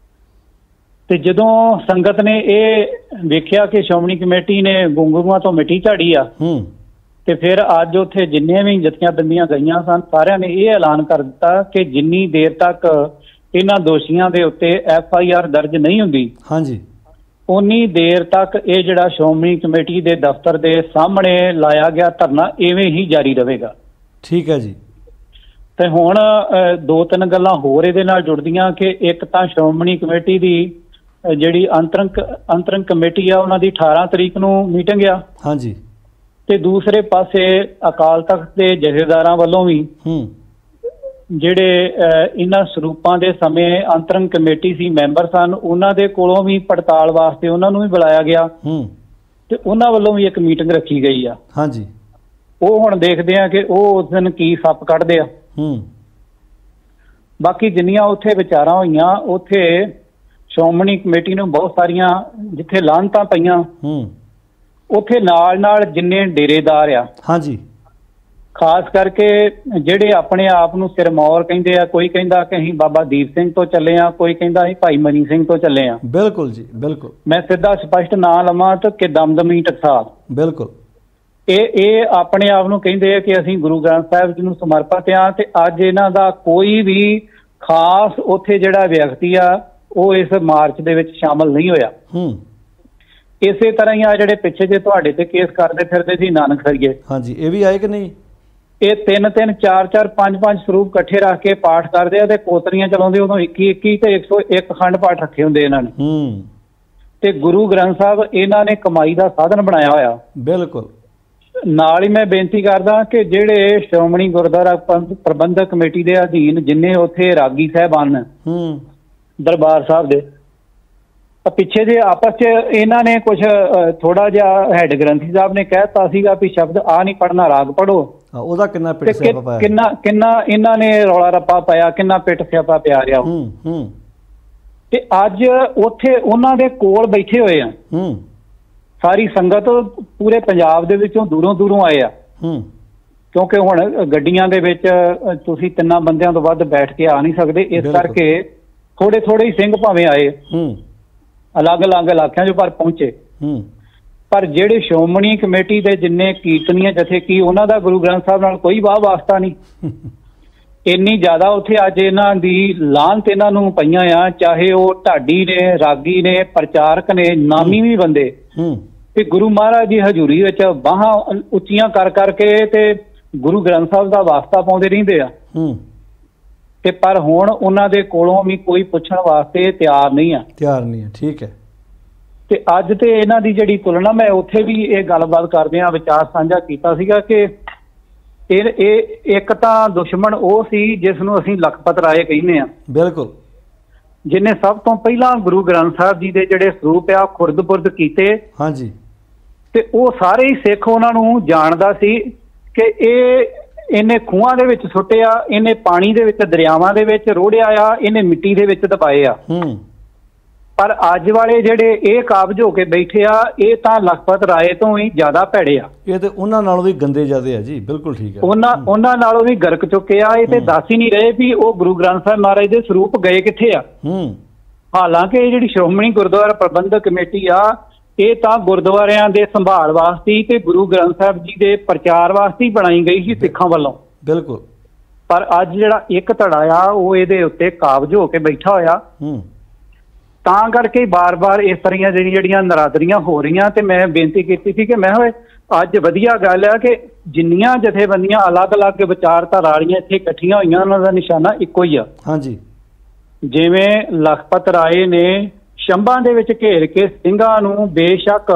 ਤੇ ਜਦੋਂ ਸੰਗਤ ਨੇ ਇਹ ਵੇਖਿਆ ਕਿ ਸ਼੍ਰੋਮਣੀ ਕਮੇਟੀ ਨੇ ਗੁੰਗੂਆਂ ਤੋਂ ਮਿੱਟੀ ਝਾੜੀ ਆ ਤੇ ਫਿਰ ਅੱਜ ਉੱਥੇ ਜਿੰਨੀਆਂ ਵੀ ਜਥੇਬੰਦੀਆਂ ਗਈਆਂ ਸਨ ਸਾਰਿਆਂ ਨੇ ਇਹ ਐਲਾਨ ਕਰ ਦਿੱਤਾ ਕਿ ਜਿੰਨੀ ਦੇਰ ਤੱਕ ਇਹਨਾਂ ਦੋਸ਼ੀਆਂ ਦੇ ਉੱਤੇ FIR ਦਰਜ ਨਹੀਂ ਹੁੰਦੀ, ਹਾਂਜੀ, ਉਨੀ ਦੇਰ ਤੱਕ ਇਹ ਜਿਹੜਾ ਸ਼੍ਰੋਮਣੀ ਕਮੇਟੀ ਦੇ ਦਫ਼ਤਰ ਦੇ ਸਾਹਮਣੇ ਲਾਇਆ ਗਿਆ ਧਰਨਾ ਇਵੇਂ ਹੀ ਜਾਰੀ ਰਹੇਗਾ। ਠੀਕ ਹੈ ਜੀ। ਤੇ ਹੁਣ ਦੋ ਤਿੰਨ ਗੱਲਾਂ ਹੋਰ ਇਹਦੇ ਨਾਲ ਜੁੜਦੀਆਂ ਕਿ ਇੱਕ ਤਾਂ ਸ਼੍ਰੋਮਣੀ ਕਮੇਟੀ ਦੀ ਜਿਹੜੀ ਅੰਤਰੰਗ ਕਮੇਟੀ ਆ ਉਹਨਾਂ ਦੀ 18 ਤਰੀਕ ਨੂੰ ਮੀਟਿੰਗ ਆ। ਹਾਂਜੀ। ਤੇ ਦੂਸਰੇ ਪਾਸੇ ਅਕਾਲ ਤਖਤ ਦੇ ਜਥੇਦਾਰਾਂ ਵੱਲੋਂ ਵੀ ਜਿਹੜੇ ਇਹਨਾਂ ਸਰੂਪਾਂ ਦੇ ਸਮੇਂ ਅੰਤਰੰਗ ਕਮੇਟੀ ਸੀ ਮੈਂਬਰ ਸਨ ਉਹਨਾਂ ਦੇ ਕੋਲੋਂ ਵੀ ਪੜਤਾਲ ਵਾਸਤੇ ਉਹਨਾਂ ਨੂੰ ਵੀ ਬੁਲਾਇਆ ਗਿਆ ਤੇ ਉਹਨਾਂ ਵੱਲੋਂ ਵੀ ਇੱਕ ਮੀਟਿੰਗ ਰੱਖੀ ਗਈ ਆ। ਹਾਂਜੀ। ਉਹ ਹੁਣ ਦੇਖਦੇ ਆ ਕਿ ਉਹ ਉਸ ਦਿਨ ਕੀ ਸੱਪ ਕੱਢਦੇ ਆ। ਬਾਕੀ ਜਿੰਨੀਆਂ ਉੱਥੇ ਵਿਚਾਰਾਂ ਹੋਈਆਂ ਉੱਥੇ ਸ਼੍ਰੋਮਣੀ ਕਮੇਟੀ ਨੂੰ ਬਹੁਤ ਸਾਰੀਆਂ ਜਿੱਥੇ ਲਾਹਨਤਾਂ ਪਈਆਂ ਉੱਥੇ ਨਾਲ ਜਿੰਨੇ ਡੇਰੇਦਾਰ ਆ, ਹਾਂਜੀ, ਖਾਸ ਕਰਕੇ ਜਿਹੜੇ ਆਪਣੇ ਆਪ ਨੂੰ ਸਿਰਮੌਰ ਕਹਿੰਦੇ ਆ, ਕੋਈ ਕਹਿੰਦਾ ਕਿ ਅਸੀਂ ਬਾਬਾ ਦੀਪ ਸਿੰਘ ਤੋਂ ਚੱਲੇ ਆ, ਕੋਈ ਕਹਿੰਦਾ ਅਸੀਂ ਭਾਈ ਮਨੀ ਸਿੰਘ ਤੋਂ ਚੱਲੇ ਆ। ਬਿਲਕੁਲ ਜੀ, ਬਿਲਕੁਲ। ਮੈਂ ਸਿੱਧਾ ਸਪਸ਼ਟ ਨਾਂ ਲਵਾਂ ਤਾਂ ਕਿ ਦਮਦਮੀ ਟਕਸਾਲ। ਬਿਲਕੁਲ। ਇਹ ਆਪਣੇ ਆਪ ਨੂੰ ਕਹਿੰਦੇ ਆ ਕਿ ਅਸੀਂ ਗੁਰੂ ਗ੍ਰੰਥ ਸਾਹਿਬ ਜੀ ਨੂੰ ਸਮਰਪਿਤ ਆ ਤੇ ਅੱਜ ਇਹਨਾਂ ਦਾ ਕੋਈ ਵੀ ਖਾਸ ਉੱਥੇ ਜਿਹੜਾ ਵਿਅਕਤੀ ਆ ਉਹ ਇਸ ਮਾਰਚ ਦੇ ਵਿੱਚ ਸ਼ਾਮਲ ਨਹੀਂ ਹੋਇਆ। ਇਸੇ ਤਰ੍ਹਾਂ ਹੀ ਆ ਜਿਹੜੇ ਪਿੱਛੇ ਜੇ ਤੁਹਾਡੇ ਤੇ ਕੇਸ ਕਰਦੇ ਫਿਰਦੇ ਸੀ ਨਾਨਕਸਰੀਏ, ਹਾਂਜੀ, ਇਹ ਵੀ ਆਏ ਕਿ ਨਹੀਂ? ਇਹ 3-3 4-4 5-5 ਸਰੂਪ ਇਕੱਠੇ ਰੱਖ ਕੇ ਪਾਠ ਕਰਦੇ ਆ ਤੇ ਕੋਤਰੀਆਂ ਚਲਾਉਂਦੇ ਉਦੋਂ 21 ਤੇ 101 ਅਖੰਡ ਪਾਠ ਰੱਖੇ ਹੁੰਦੇ ਇਹਨਾਂ ਨੇ। ਤੇ ਗੁਰੂ ਗ੍ਰੰਥ ਸਾਹਿਬ ਇਹਨਾਂ ਨੇ ਕਮਾਈ ਦਾ ਸਾਧਨ ਬਣਾਇਆ ਹੋਇਆ। ਬਿਲਕੁਲ। ਨਾਲ ਹੀ ਮੈਂ ਬੇਨਤੀ ਕਰਦਾ ਕਿ ਜਿਹੜੇ ਸ਼੍ਰੋਮਣੀ ਗੁਰਦੁਆਰਾ ਪ੍ਰਬੰਧਕ ਕਮੇਟੀ ਦੇ ਅਧੀਨ ਜਿੰਨੇ ਉੱਥੇ ਰਾਗੀ ਸਾਹਿਬਾਨ ਦਰਬਾਰ ਸਾਹਿਬ ਦੇ ਪਿੱਛੇ ਜੇ ਆਪਸ ਚ ਇਹਨਾਂ ਨੇ ਕੁਛ ਥੋੜਾ ਜਿਹਾ ਹੈਡ ਗ੍ਰੰਥੀ ਸਾਹਿਬ ਨੇ ਕਹਿਤਾ ਸੀਗਾ ਵੀ ਸ਼ਬਦ ਆ ਨਹੀਂ ਪੜਨਾ, ਰਾਗ ਪੜੋ, ਉਹਦਾ ਕਿੰਨਾ ਪਿੱਟ ਸਿਆਪਾ ਪਾਇਆ, ਕਿੰਨਾ ਇਹਨਾਂ ਨੇ ਰੌਲਾ ਰੱਪਾ ਪਾਇਆ, ਕਿੰਨਾ ਪਿੱਟ ਸਿਆਪਾ ਪਿਆ ਰਿਹਾ। ਤੇ ਅੱਜ ਉੱਥੇ ਉਹਨਾਂ ਦੇ ਕੋਲ ਬੈਠੇ ਹੋਏ ਆ ਸਾਰੀ ਸੰਗਤ ਪੂਰੇ ਪੰਜਾਬ ਦੇ ਵਿੱਚੋਂ ਦੂਰੋਂ ਦੂਰੋਂ ਆਏ ਆ, ਕਿਉਂਕਿ ਹੁਣ ਗੱਡੀਆਂ ਦੇ ਵਿੱਚ ਤੁਸੀਂ 3 ਬੰਦਿਆਂ ਤੋਂ ਵੱਧ ਬੈਠ ਕੇ ਆ ਨਹੀਂ ਸਕਦੇ, ਇਸ ਕਰਕੇ ਥੋੜੇ ਥੋੜੇ ਹੀ ਸਿੰਘ ਭਾਵੇਂ ਆਏ, ਅਲੱਗ-ਅਲੱਗ ਇਲਾਕਿਆਂ 'ਚੋਂ ਪਰ ਪਹੁੰਚੇ। ਪਰ ਜਿਹੜੇ ਸ਼੍ਰੋਮਣੀ ਕਮੇਟੀ ਦੇ ਜਿੰਨੇ ਕੀਰਤਨੀਏ ਜਥੇ ਕੀ ਉਹਨਾਂ ਦਾ ਗੁਰੂ ਗ੍ਰੰਥ ਸਾਹਿਬ ਨਾਲ ਕੋਈ ਵਾਹ ਵਾਸਤਾ ਨਹੀਂ। ਇੰਨੀ ਜ਼ਿਆਦਾ ਉੱਥੇ ਅੱਜ ਇਹਨਾਂ ਦੀ ਲਾਹਨਤ ਇਹਨਾਂ ਨੂੰ ਪਈਆਂ ਆ, ਚਾਹੇ ਉਹ ਢਾਡੀ ਨੇ, ਰਾਗੀ ਨੇ, ਪ੍ਰਚਾਰਕ ਨੇ, ਨਾਮੀ ਵੀ ਬੰਦੇ, ਤੇ ਗੁਰੂ ਮਹਾਰਾਜ ਦੀ ਹਜ਼ੂਰੀ ਵਿੱਚ ਬਾਹਾਂ ਉੱਚੀਆਂ ਕਰ ਕਰਕੇ ਤੇ ਗੁਰੂ ਗ੍ਰੰਥ ਸਾਹਿਬ ਦਾ ਵਾਸਤਾ ਪਾਉਂਦੇ ਰਹਿੰਦੇ ਆ। ਤੇ ਪਰ ਹੁਣ ਉਹਨਾਂ ਦੇ ਕੋਲੋਂ ਵੀ ਕੋਈ ਪੁੱਛਣ ਵਾਸਤੇ ਤਿਆਰ ਨਹੀਂ ਆ। ਠੀਕ ਹੈ। ਤੇ ਅੱਜ ਤੇ ਇਹਨਾਂ ਦੀ ਜਿਹੜੀ ਤੁਲਨਾ, ਮੈਂ ਉੱਥੇ ਵੀ ਇਹ ਗੱਲਬਾਤ ਕਰਦੇ ਆ, ਵਿਚਾਰ ਸਾਂਝਾ ਕੀਤਾ ਸੀਗਾ ਕਿ ਇਹ ਇੱਕ ਤਾਂ ਦੁਸ਼ਮਣ ਉਹ ਸੀ ਜਿਸ ਨੂੰ ਅਸੀਂ ਲਖਪਤ ਰਾਏ ਕਹਿੰਦੇ ਆ, ਬਿਲਕੁਲ, ਜਿਹਨੇ ਸਭ ਤੋਂ ਪਹਿਲਾਂ ਗੁਰੂ ਗ੍ਰੰਥ ਸਾਹਿਬ ਜੀ ਦੇ ਜਿਹੜੇ ਸਰੂਪ ਆ ਖੁਰਦ-ਬੁਰਦ ਕੀਤੇ। ਹਾਂਜੀ। ਤੇ ਉਹ ਸਾਰੇ ਹੀ ਸਿੱਖ ਉਹਨਾਂ ਨੂੰ ਜਾਣਦਾ ਸੀ ਕਿ ਇਹਨੇ ਖੂਹਾਂ ਦੇ ਵਿੱਚ ਸੁੱਟਿਆ, ਇਹਨੇ ਪਾਣੀ ਦੇ ਵਿੱਚ, ਦਰਿਆਵਾਂ ਦੇ ਵਿੱਚ ਰੋੜਿਆ ਆ, ਇਹਨੇ ਮਿੱਟੀ ਦੇ ਵਿੱਚ ਦਬਾਏ ਆ। ਪਰ ਅੱਜ ਵਾਲੇ ਜਿਹੜੇ ਇਹ ਕਾਬਜ ਹੋ ਕੇ ਬੈਠੇ ਆ, ਇਹ ਤਾਂ ਲਖਪਤ ਰਾਏ ਤੋਂ ਹੀ ਜ਼ਿਆਦਾ ਭੈੜੇ ਆ। ਇਹ ਤੇ ਉਹਨਾਂ ਨਾਲੋਂ ਵੀ ਗੰਦੇ ਜ਼ਿਆਦੇ ਆ ਜੀ। ਬਿਲਕੁਲ ਠੀਕ ਹੈ। ਉਹਨਾਂ ਨਾਲੋਂ ਵੀ ਗਰਕ ਚੁੱਕੇ ਆ। ਇਹ ਤੇ ਦੱਸ ਹੀ ਨਹੀਂ ਰਹੇ ਵੀ ਉਹ ਗੁਰੂ ਗ੍ਰੰਥ ਸਾਹਿਬ ਮਹਾਰਾਜ ਦੇ ਸਰੂਪ ਗਏ ਕਿੱਥੇ ਆ। ਹਾਲਾਂਕਿ ਇਹ ਜਿਹੜੀ ਸ਼੍ਰੋਮਣੀ ਗੁਰਦੁਆਰਾ ਪ੍ਰਬੰਧਕ ਕਮੇਟੀ ਆ, ਇਹ ਤਾਂ ਗੁਰਦੁਆਰਿਆਂ ਦੇ ਸੰਭਾਲ ਵਾਸਤੇ ਤੇ ਗੁਰੂ ਗ੍ਰੰਥ ਸਾਹਿਬ ਜੀ ਦੇ ਪ੍ਰਚਾਰ ਵਾਸਤੇ ਬਣਾਈ ਗਈ ਸੀ ਸਿੱਖਾਂ ਵੱਲੋਂ। ਬਿਲਕੁਲ। ਪਰ ਅੱਜ ਜਿਹੜਾ ਇੱਕ ਧੜਾ ਆ ਉਹ ਇਹਦੇ ਉੱਤੇ ਕਾਬਜ ਹੋ ਕੇ ਬੈਠਾ ਹੋਇਆ। ਤਾਂ ਕਰਕੇ ਬਾਰ-ਬਾਰ ਇਸ ਤਰ੍ਹਾਂ ਜਿਹੜੀਆਂ ਨਰਾਦਰੀਆਂ ਹੋ ਰਹੀਆਂ। ਤੇ ਮੈਂ ਬੇਨਤੀ ਕੀਤੀ ਸੀ ਕਿ ਮੈਂ ਹੋਏ ਅੱਜ ਵਧੀਆ ਗੱਲ ਆ ਕਿ ਜਿੰਨੀਆਂ ਜਥੇਬੰਦੀਆਂ ਅਲੱਗ-ਅਲੱਗ ਵਿਚਾਰਧਾਰਾ ਵਾਲੀਆਂ ਇੱਥੇ ਇਕੱਠੀਆਂ ਹੋਈਆਂ, ਉਹਨਾਂ ਦਾ ਨਿਸ਼ਾਨਾ ਇੱਕੋ ਹੀ ਆ। ਹਾਂਜੀ। ਜਿਵੇਂ ਲਖਪਤ ਰਾਏ ਨੇ ਸ਼ੰਭਾਂ ਦੇ ਵਿੱਚ ਘੇਰ ਕੇ ਸਿੰਘਾਂ ਨੂੰ ਬੇਸ਼ੱਕ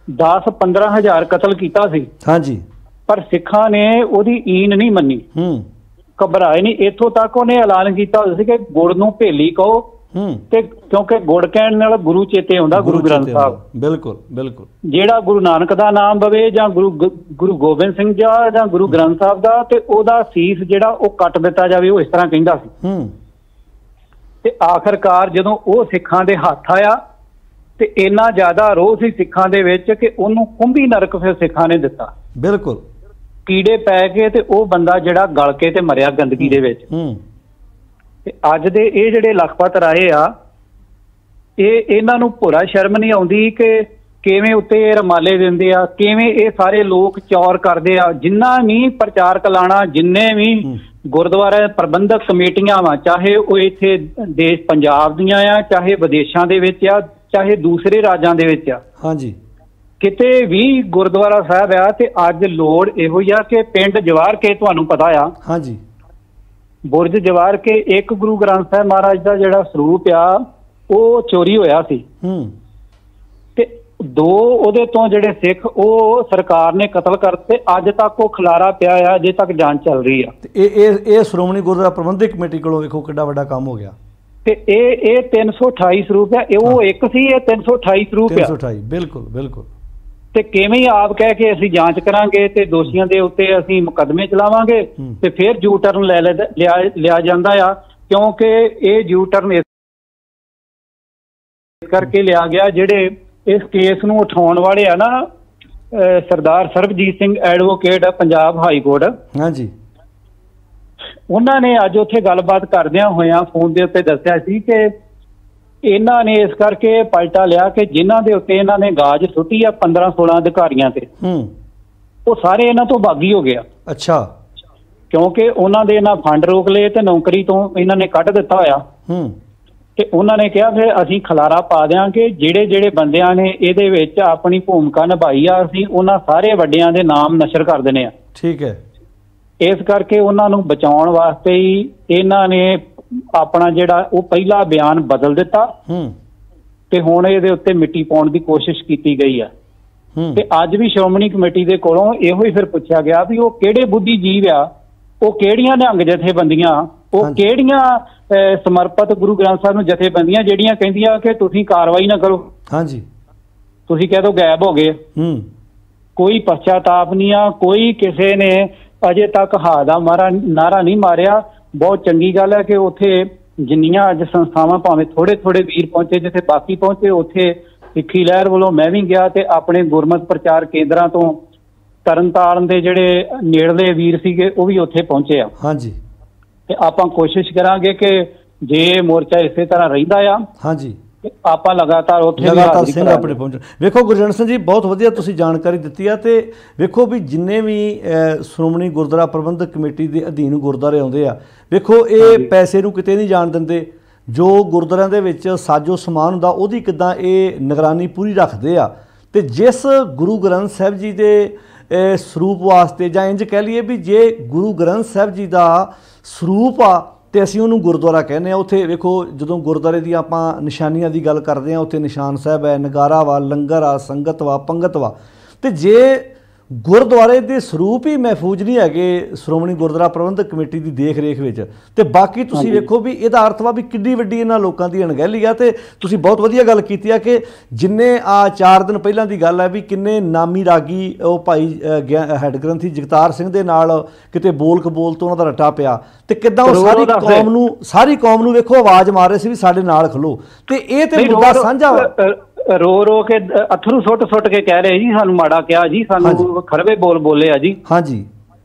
10-15 ਹਜ਼ਾਰ ਕਤਲ ਕੀਤਾ ਸੀ। ਹਾਂਜੀ। ਪਰ ਸਿੱਖਾਂ ਨੇ ਉਹਦੀ ਈਨ ਨਹੀਂ ਮੰਨੀ, ਘਬਰਾਏ ਨਹੀਂ। ਇੱਥੋਂ ਤੱਕ ਉਹਨੇ ਐਲਾਨ ਕੀਤਾ ਹੋਇਆ ਸੀ ਕਿ ਗੁੜ ਨੂੰ ਭੇਲੀ ਕਹੋ, ਤੇ ਕਿਉਂਕਿ ਗੁੜ ਕਹਿਣ ਨਾਲ ਗੁਰੂ ਚੇਤੇ ਆਉਂਦਾ, ਗੁਰੂ ਗ੍ਰੰਥ ਸਾਹਿਬ। ਬਿਲਕੁਲ ਬਿਲਕੁਲ। ਜਿਹੜਾ ਗੁਰੂ ਨਾਨਕ ਦਾ ਨਾਮ ਬਵੇ ਜਾਂ ਗੁਰੂ ਗੋਬਿੰਦ ਸਿੰਘ ਜਾਂ ਗੁਰੂ ਗ੍ਰੰਥ ਸਾਹਿਬ ਦਾ, ਤੇ ਉਹਦਾ ਸੀਸ ਜਿਹੜਾ ਉਹ ਕੱਟ ਦਿੱਤਾ ਜਾਵੇ, ਉਹ ਇਸ ਤਰ੍ਹਾਂ ਕਹਿੰਦਾ ਸੀ। ਤੇ ਆਖਰਕਾਰ ਜਦੋਂ ਉਹ ਸਿੱਖਾਂ ਦੇ ਹੱਥ ਆਇਆ ਤੇ ਇੰਨਾ ਜ਼ਿਆਦਾ ਰੋਹ ਸੀ ਸਿੱਖਾਂ ਦੇ ਵਿੱਚ ਕਿ ਉਹਨੂੰ ਕੁੰਭੀ ਨਰਕ ਫਿਰ ਸਿੱਖਾਂ ਨੇ ਦਿੱਤਾ। ਬਿਲਕੁਲ। ਕੀੜੇ ਪੈ ਕੇ ਤੇ ਉਹ ਬੰਦਾ ਜਿਹੜਾ ਗਲ ਕੇ ਤੇ ਮਰਿਆ ਗੰਦਗੀ ਦੇ ਵਿੱਚ। ਤੇ ਅੱਜ ਦੇ ਇਹ ਜਿਹੜੇ ਲਖਪਤ ਰਾਏ ਆ, ਇਹਨਾਂ ਨੂੰ ਭੁਰਾ ਸ਼ਰਮ ਨਹੀਂ ਆਉਂਦੀ ਕਿ ਕਿਵੇਂ ਉੱਤੇ ਰਮਾਲੇ ਦਿੰਦੇ ਆ, ਕਿਵੇਂ ਇਹ ਸਾਰੇ ਲੋਕ ਚੌਰ ਕਰਦੇ ਆ। ਜਿੰਨਾ ਵੀ ਪ੍ਰਚਾਰਕ ਲਾਣਾ, ਜਿੰਨੇ ਵੀ ਗੁਰਦੁਆਰਾ ਪ੍ਰਬੰਧਕ ਕਮੇਟੀਆਂ ਵਾ, ਚਾਹੇ ਉਹ ਇੱਥੇ ਦੇਸ਼ ਪੰਜਾਬ ਦੀਆਂ ਆ, ਚਾਹੇ ਵਿਦੇਸ਼ਾਂ ਦੇ ਵਿੱਚ ਆ, ਚਾਹੇ ਦੂਸਰੇ ਰਾਜਾਂ ਦੇ ਵਿੱਚ ਆ। ਹਾਂਜੀ। ਕਿਤੇ ਵੀ ਗੁਰਦੁਆਰਾ ਸਾਹਿਬ ਆ ਤੇ ਅੱਜ ਲੋੜ ਇਹੋ ਹੀ ਆ ਕਿ ਪਿੰਡ ਜਵਾਰ ਕੇ, ਤੁਹਾਨੂੰ ਪਤਾ ਆ। ਹਾਂਜੀ। ਬੁਰਜ ਜਵਾਰ ਕੇ ਇੱਕ ਗੁਰੂ ਗ੍ਰੰਥ ਸਾਹਿਬ ਮਹਾਰਾਜ ਦਾ ਜਿਹੜਾ ਸਰੂਪ ਆ ਉਹ ਚੋਰੀ ਹੋਇਆ ਸੀ। ਤੇ 2 ਉਹਦੇ ਤੋਂ ਜਿਹੜੇ ਸਿੱਖ ਉਹ ਸਰਕਾਰ ਨੇ ਕਤਲ ਕਰਤੇ। ਅੱਜ ਤੱਕ ਉਹ ਖਲਾਰਾ ਪਿਆ ਆ, ਅਜੇ ਤੱਕ ਜਾਂਚ ਚੱਲ ਰਹੀ ਆ। ਇਹ ਸ਼੍ਰੋਮਣੀ ਗੁਰਦੁਆਰਾ ਪ੍ਰਬੰਧਕ ਕਮੇਟੀ ਕੋਲੋਂ ਵੇਖੋ ਕਿੱਡਾ ਵੱਡਾ ਕੰਮ ਹੋ ਗਿਆ। ਤੇ ਇਹ 328 ਸਰੂਪ ਆ। ਉਹ ਇੱਕ ਸੀ, ਇਹ 328 ਸਰੂਪ ਆ। 328। ਬਿਲਕੁਲ ਬਿਲਕੁਲ। ਤੇ ਕਿਵੇਂ ਆਪ ਕਹਿ ਕੇ ਅਸੀਂ ਜਾਂਚ ਕਰਾਂਗੇ ਤੇ ਦੋਸ਼ੀਆਂ ਦੇ ਉੱਤੇ ਅਸੀਂ ਮੁਕੱਦਮੇ ਚਲਾਵਾਂਗੇ ਤੇ ਫਿਰ ਯੂ ਟਰਨ ਲਿਆ ਜਾਂਦਾ ਆ, ਕਿਉਂਕਿ ਇਹ ਯੂ ਟਰਨ ਇਸ ਕਰਕੇ ਲਿਆ ਗਿਆ ਜਿਹੜੇ ਇਸ ਕੇਸ ਨੂੰ ਉਠਾਉਣ ਵਾਲੇ ਆ ਨਾ, Sardar Sarabjit Singh advocate Punjab high court. ਹਾਂਜੀ। ਉਹਨਾਂ ਨੇ ਅੱਜ ਉੱਥੇ ਗੱਲਬਾਤ ਕਰਦਿਆਂ ਹੋਇਆਂ ਫੋਨ ਦੇ ਉੱਤੇ ਦੱਸਿਆ ਸੀ ਕਿ ਇਹਨਾਂ ਨੇ ਇਸ ਕਰਕੇ ਪਲਟਾ ਲਿਆ ਕਿ ਜਿਨ੍ਹਾਂ ਦੇ ਉੱਤੇ ਇਹਨਾਂ ਨੇ ਗਾਜ ਸੁੱਟੀ ਆ 15-16 ਅਧਿਕਾਰੀਆਂ ਤੇ, ਉਹ ਸਾਰੇ ਇਹਨਾਂ ਤੋਂ ਬਾਗੀ ਹੋ ਗਿਆ। ਅੱਛਾ। ਕਿਉਂਕਿ ਉਹਨਾਂ ਦੇ ਇਹਨਾਂ ਫੰਡ ਰੋਕ ਲਏ ਤੇ ਨੌਕਰੀ ਤੋਂ ਇਹਨਾਂ ਨੇ ਕੱਢ ਦਿੱਤਾ ਹੋਇਆ। ਤੇ ਉਹਨਾਂ ਨੇ ਕਿਹਾ ਫਿਰ ਅਸੀਂ ਖਲਾਰਾ ਪਾ ਦਿਆਂਗੇ, ਜਿਹੜੇ ਬੰਦਿਆਂ ਨੇ ਇਹਦੇ ਵਿੱਚ ਆਪਣੀ ਭੂਮਿਕਾ ਨਿਭਾਈ ਆ, ਅਸੀਂ ਉਹਨਾਂ ਸਾਰੇ ਵੱਡਿਆਂ ਦੇ ਨਾਮ ਨਸ਼ਰ ਕਰ ਦਿੰਦੇ ਆ। ਠੀਕ ਹੈ। ਇਸ ਕਰਕੇ ਉਹਨਾਂ ਨੂੰ ਬਚਾਉਣ ਵਾਸਤੇ ਹੀ ਇਹਨਾਂ ਨੇ ਆਪਣਾ ਜਿਹੜਾ ਉਹ ਪਹਿਲਾ ਬਿਆਨ ਬਦਲ ਦਿੱਤਾ ਤੇ ਹੁਣ ਇਹਦੇ ਉੱਤੇ ਮਿੱਟੀ ਪਾਉਣ ਦੀ ਕੋਸ਼ਿਸ਼ ਕੀਤੀ ਗਈ ਆ। ਤੇ ਅੱਜ ਵੀ ਸ਼੍ਰੋਮਣੀ ਕਮੇਟੀ ਦੇ ਕੋਲੋਂ ਇਹੋ ਹੀ ਫਿਰ ਪੁੱਛਿਆ ਗਿਆ ਵੀ ਉਹ ਕਿਹੜੇ ਬੁੱਧੀ ਜੀਵ ਆ, ਉਹ ਕਿਹੜੀਆਂ ਨਿਹੰਗ ਜਥੇਬੰਦੀਆਂ, ਉਹ ਕਿਹੜੀਆਂ ਸਮਰਪਿਤ ਗੁਰੂ ਗ੍ਰੰਥ ਸਾਹਿਬ ਨੂੰ ਜਥੇਬੰਦੀਆਂ ਜਿਹੜੀਆਂ ਕਹਿੰਦੀਆਂ ਕਿ ਤੁਸੀਂ ਕਾਰਵਾਈ ਨਾ ਕਰੋ। ਹਾਂਜੀ। ਤੁਸੀਂ ਕਹਿ ਦੋ ਗਾਇਬ ਹੋ ਗਏ। ਕੋਈ ਪਛਤਾਪ ਨਹੀਂ ਆ, ਕੋਈ ਕਿਸੇ ਨੇ ਅਜੇ ਤੱਕ ਹਾ ਦਾ ਨਾਰਾ ਨਹੀਂ ਮਾਰਿਆ। ਬਹੁਤ ਚੰਗੀ ਗੱਲ ਹੈ ਕਿ ਉੱਥੇ ਜਿੰਨੀਆਂ ਅੱਜ ਸੰਸਥਾਵਾਂ ਭਾਵੇਂ ਥੋੜੇ ਵੀਰ ਪਹੁੰਚੇ, ਜਿੱਥੇ ਬਾਕੀ ਪਹੁੰਚੇ, ਉੱਥੇ ਸਿੱਖੀ ਲਹਿਰ ਵੱਲੋਂ ਮੈਂ ਵੀ ਗਿਆ ਤੇ ਆਪਣੇ ਗੁਰਮਤਿ ਪ੍ਰਚਾਰ ਕੇਂਦਰਾਂ ਤੋਂ ਤਰਨਤਾਰਨ ਦੇ ਜਿਹੜੇ ਨੇੜਲੇ ਵੀਰ ਸੀਗੇ ਉਹ ਵੀ ਉੱਥੇ ਪਹੁੰਚੇ ਆ। ਹਾਂਜੀ, ਤੇ ਆਪਾਂ ਕੋਸ਼ਿਸ਼ ਕਰਾਂਗੇ ਕਿ ਜੇ ਮੋਰਚਾ ਇਸੇ ਤਰ੍ਹਾਂ ਰਹਿੰਦਾ ਆ, ਹਾਂਜੀ, ਆਪਾਂ ਲਗਾਤਾਰ ਉੱਥੇ ਸਿੰਘ ਆਪਣੇ ਪਹੁੰਚਣ। ਵੇਖੋ ਗੁਰਜੰਟ ਸਿੰਘ ਜੀ, ਬਹੁਤ ਵਧੀਆ ਤੁਸੀਂ ਜਾਣਕਾਰੀ ਦਿੱਤੀ ਆ। ਤੇ ਵੇਖੋ ਵੀ ਜਿੰਨੇ ਵੀ ਸ਼੍ਰੋਮਣੀ ਗੁਰਦੁਆਰਾ ਪ੍ਰਬੰਧਕ ਕਮੇਟੀ ਦੇ ਅਧੀਨ ਗੁਰਦੁਆਰੇ ਆਉਂਦੇ ਆ, ਵੇਖੋ ਇਹ ਪੈਸੇ ਨੂੰ ਕਿਤੇ ਨਹੀਂ ਜਾਣ ਦਿੰਦੇ। ਜੋ ਗੁਰਦੁਆਰਿਆਂ ਦੇ ਵਿੱਚ ਸਾਜੋ ਸਮਾਨ ਹੁੰਦਾ ਉਹਦੀ ਕਿੱਦਾਂ ਇਹ ਨਿਗਰਾਨੀ ਪੂਰੀ ਰੱਖਦੇ ਆ। ਤੇ ਜਿਸ ਗੁਰੂ ਗ੍ਰੰਥ ਸਾਹਿਬ ਜੀ ਦੇ ਸਰੂਪ ਵਾਸਤੇ, ਜਾਂ ਇੰਜ ਕਹਿ ਲਈਏ ਵੀ ਜੇ ਗੁਰੂ ਗ੍ਰੰਥ ਸਾਹਿਬ ਜੀ ਦਾ ਸਰੂਪ ਆ ਤੇ ਅਸੀਂ ਉਹਨੂੰ ਗੁਰਦੁਆਰਾ ਕਹਿੰਦੇ ਆ। ਉੱਥੇ ਵੇਖੋ ਜਦੋਂ ਗੁਰਦੁਆਰੇ ਦੀ ਆਪਾਂ ਨਿਸ਼ਾਨੀਆਂ ਦੀ ਗੱਲ ਕਰਦੇ ਆ, ਉੱਥੇ ਨਿਸ਼ਾਨ ਸਾਹਿਬ ਹੈ, ਨਗਾਰਾ ਵਾ, ਲੰਗਰ ਆ, ਸੰਗਤ ਵਾ, ਪੰਗਤ ਵਾ। ਤੇ ਜੇ ਗੁਰਦੁਆਰੇ ਦੇ ਸਰੂਪ ਹੀ ਮਹਿਫੂਜ਼ ਨਹੀਂ ਹੈਗੇ ਸ਼੍ਰੋਮਣੀ ਗੁਰਦੁਆਰਾ ਪ੍ਰਬੰਧਕ ਕਮੇਟੀ ਦੀ ਦੇਖ ਰੇਖ ਵਿੱਚ, ਤੇ ਬਾਕੀ ਤੁਸੀਂ ਵੇਖੋ ਵੀ ਇਹਦਾ ਅਰਥ ਵਾ ਵੀ ਕਿੰਨੀ ਵੱਡੀ ਇਹਨਾਂ ਲੋਕਾਂ ਦੀ ਅਣਗਹਿਲੀ ਆ। ਤੇ ਤੁਸੀਂ ਬਹੁਤ ਵਧੀਆ ਗੱਲ ਕੀਤੀ ਆ ਕਿ ਜਿੰਨੇ ਆ 4 ਦਿਨ ਪਹਿਲਾਂ ਦੀ ਗੱਲ ਹੈ ਵੀ ਕਿੰਨੇ ਨਾਮੀ ਰਾਗੀ ਉਹ ਭਾਈ ਹੈਡ ਗ੍ਰੰਥੀ ਜਗਤਾਰ ਸਿੰਘ ਦੇ ਨਾਲ ਕਿਤੇ ਬੋਲ ਕਬੋਲ ਤੋਂ ਉਹਨਾਂ ਦਾ ਰੱਟਾ ਪਿਆ, ਤੇ ਕਿੱਦਾਂ ਉਹ ਸਾਰੀ ਕੌਮ ਨੂੰ ਵੇਖੋ ਆਵਾਜ਼ ਮਾਰ ਰਹੇ ਸੀ ਵੀ ਸਾਡੇ ਨਾਲ ਖਲੋ। ਤੇ ਇਹ ਤੇ ਮੁੱਦਾ ਸਾਂਝਾ ਰੋ ਰੋ ਕੇ ਅਥਰੂ ਸੁੱਟ ਕੇ ਕਹਿ ਰਹੇ ਜੀ ਸਾਨੂੰ ਮਾੜਾ ਕਿਹਾ ਜੀ, ਸਾਨੂੰ ਖਰਵੇ ਬੋਲੇ ਆ ਜੀ। ਹਾਂਜੀ,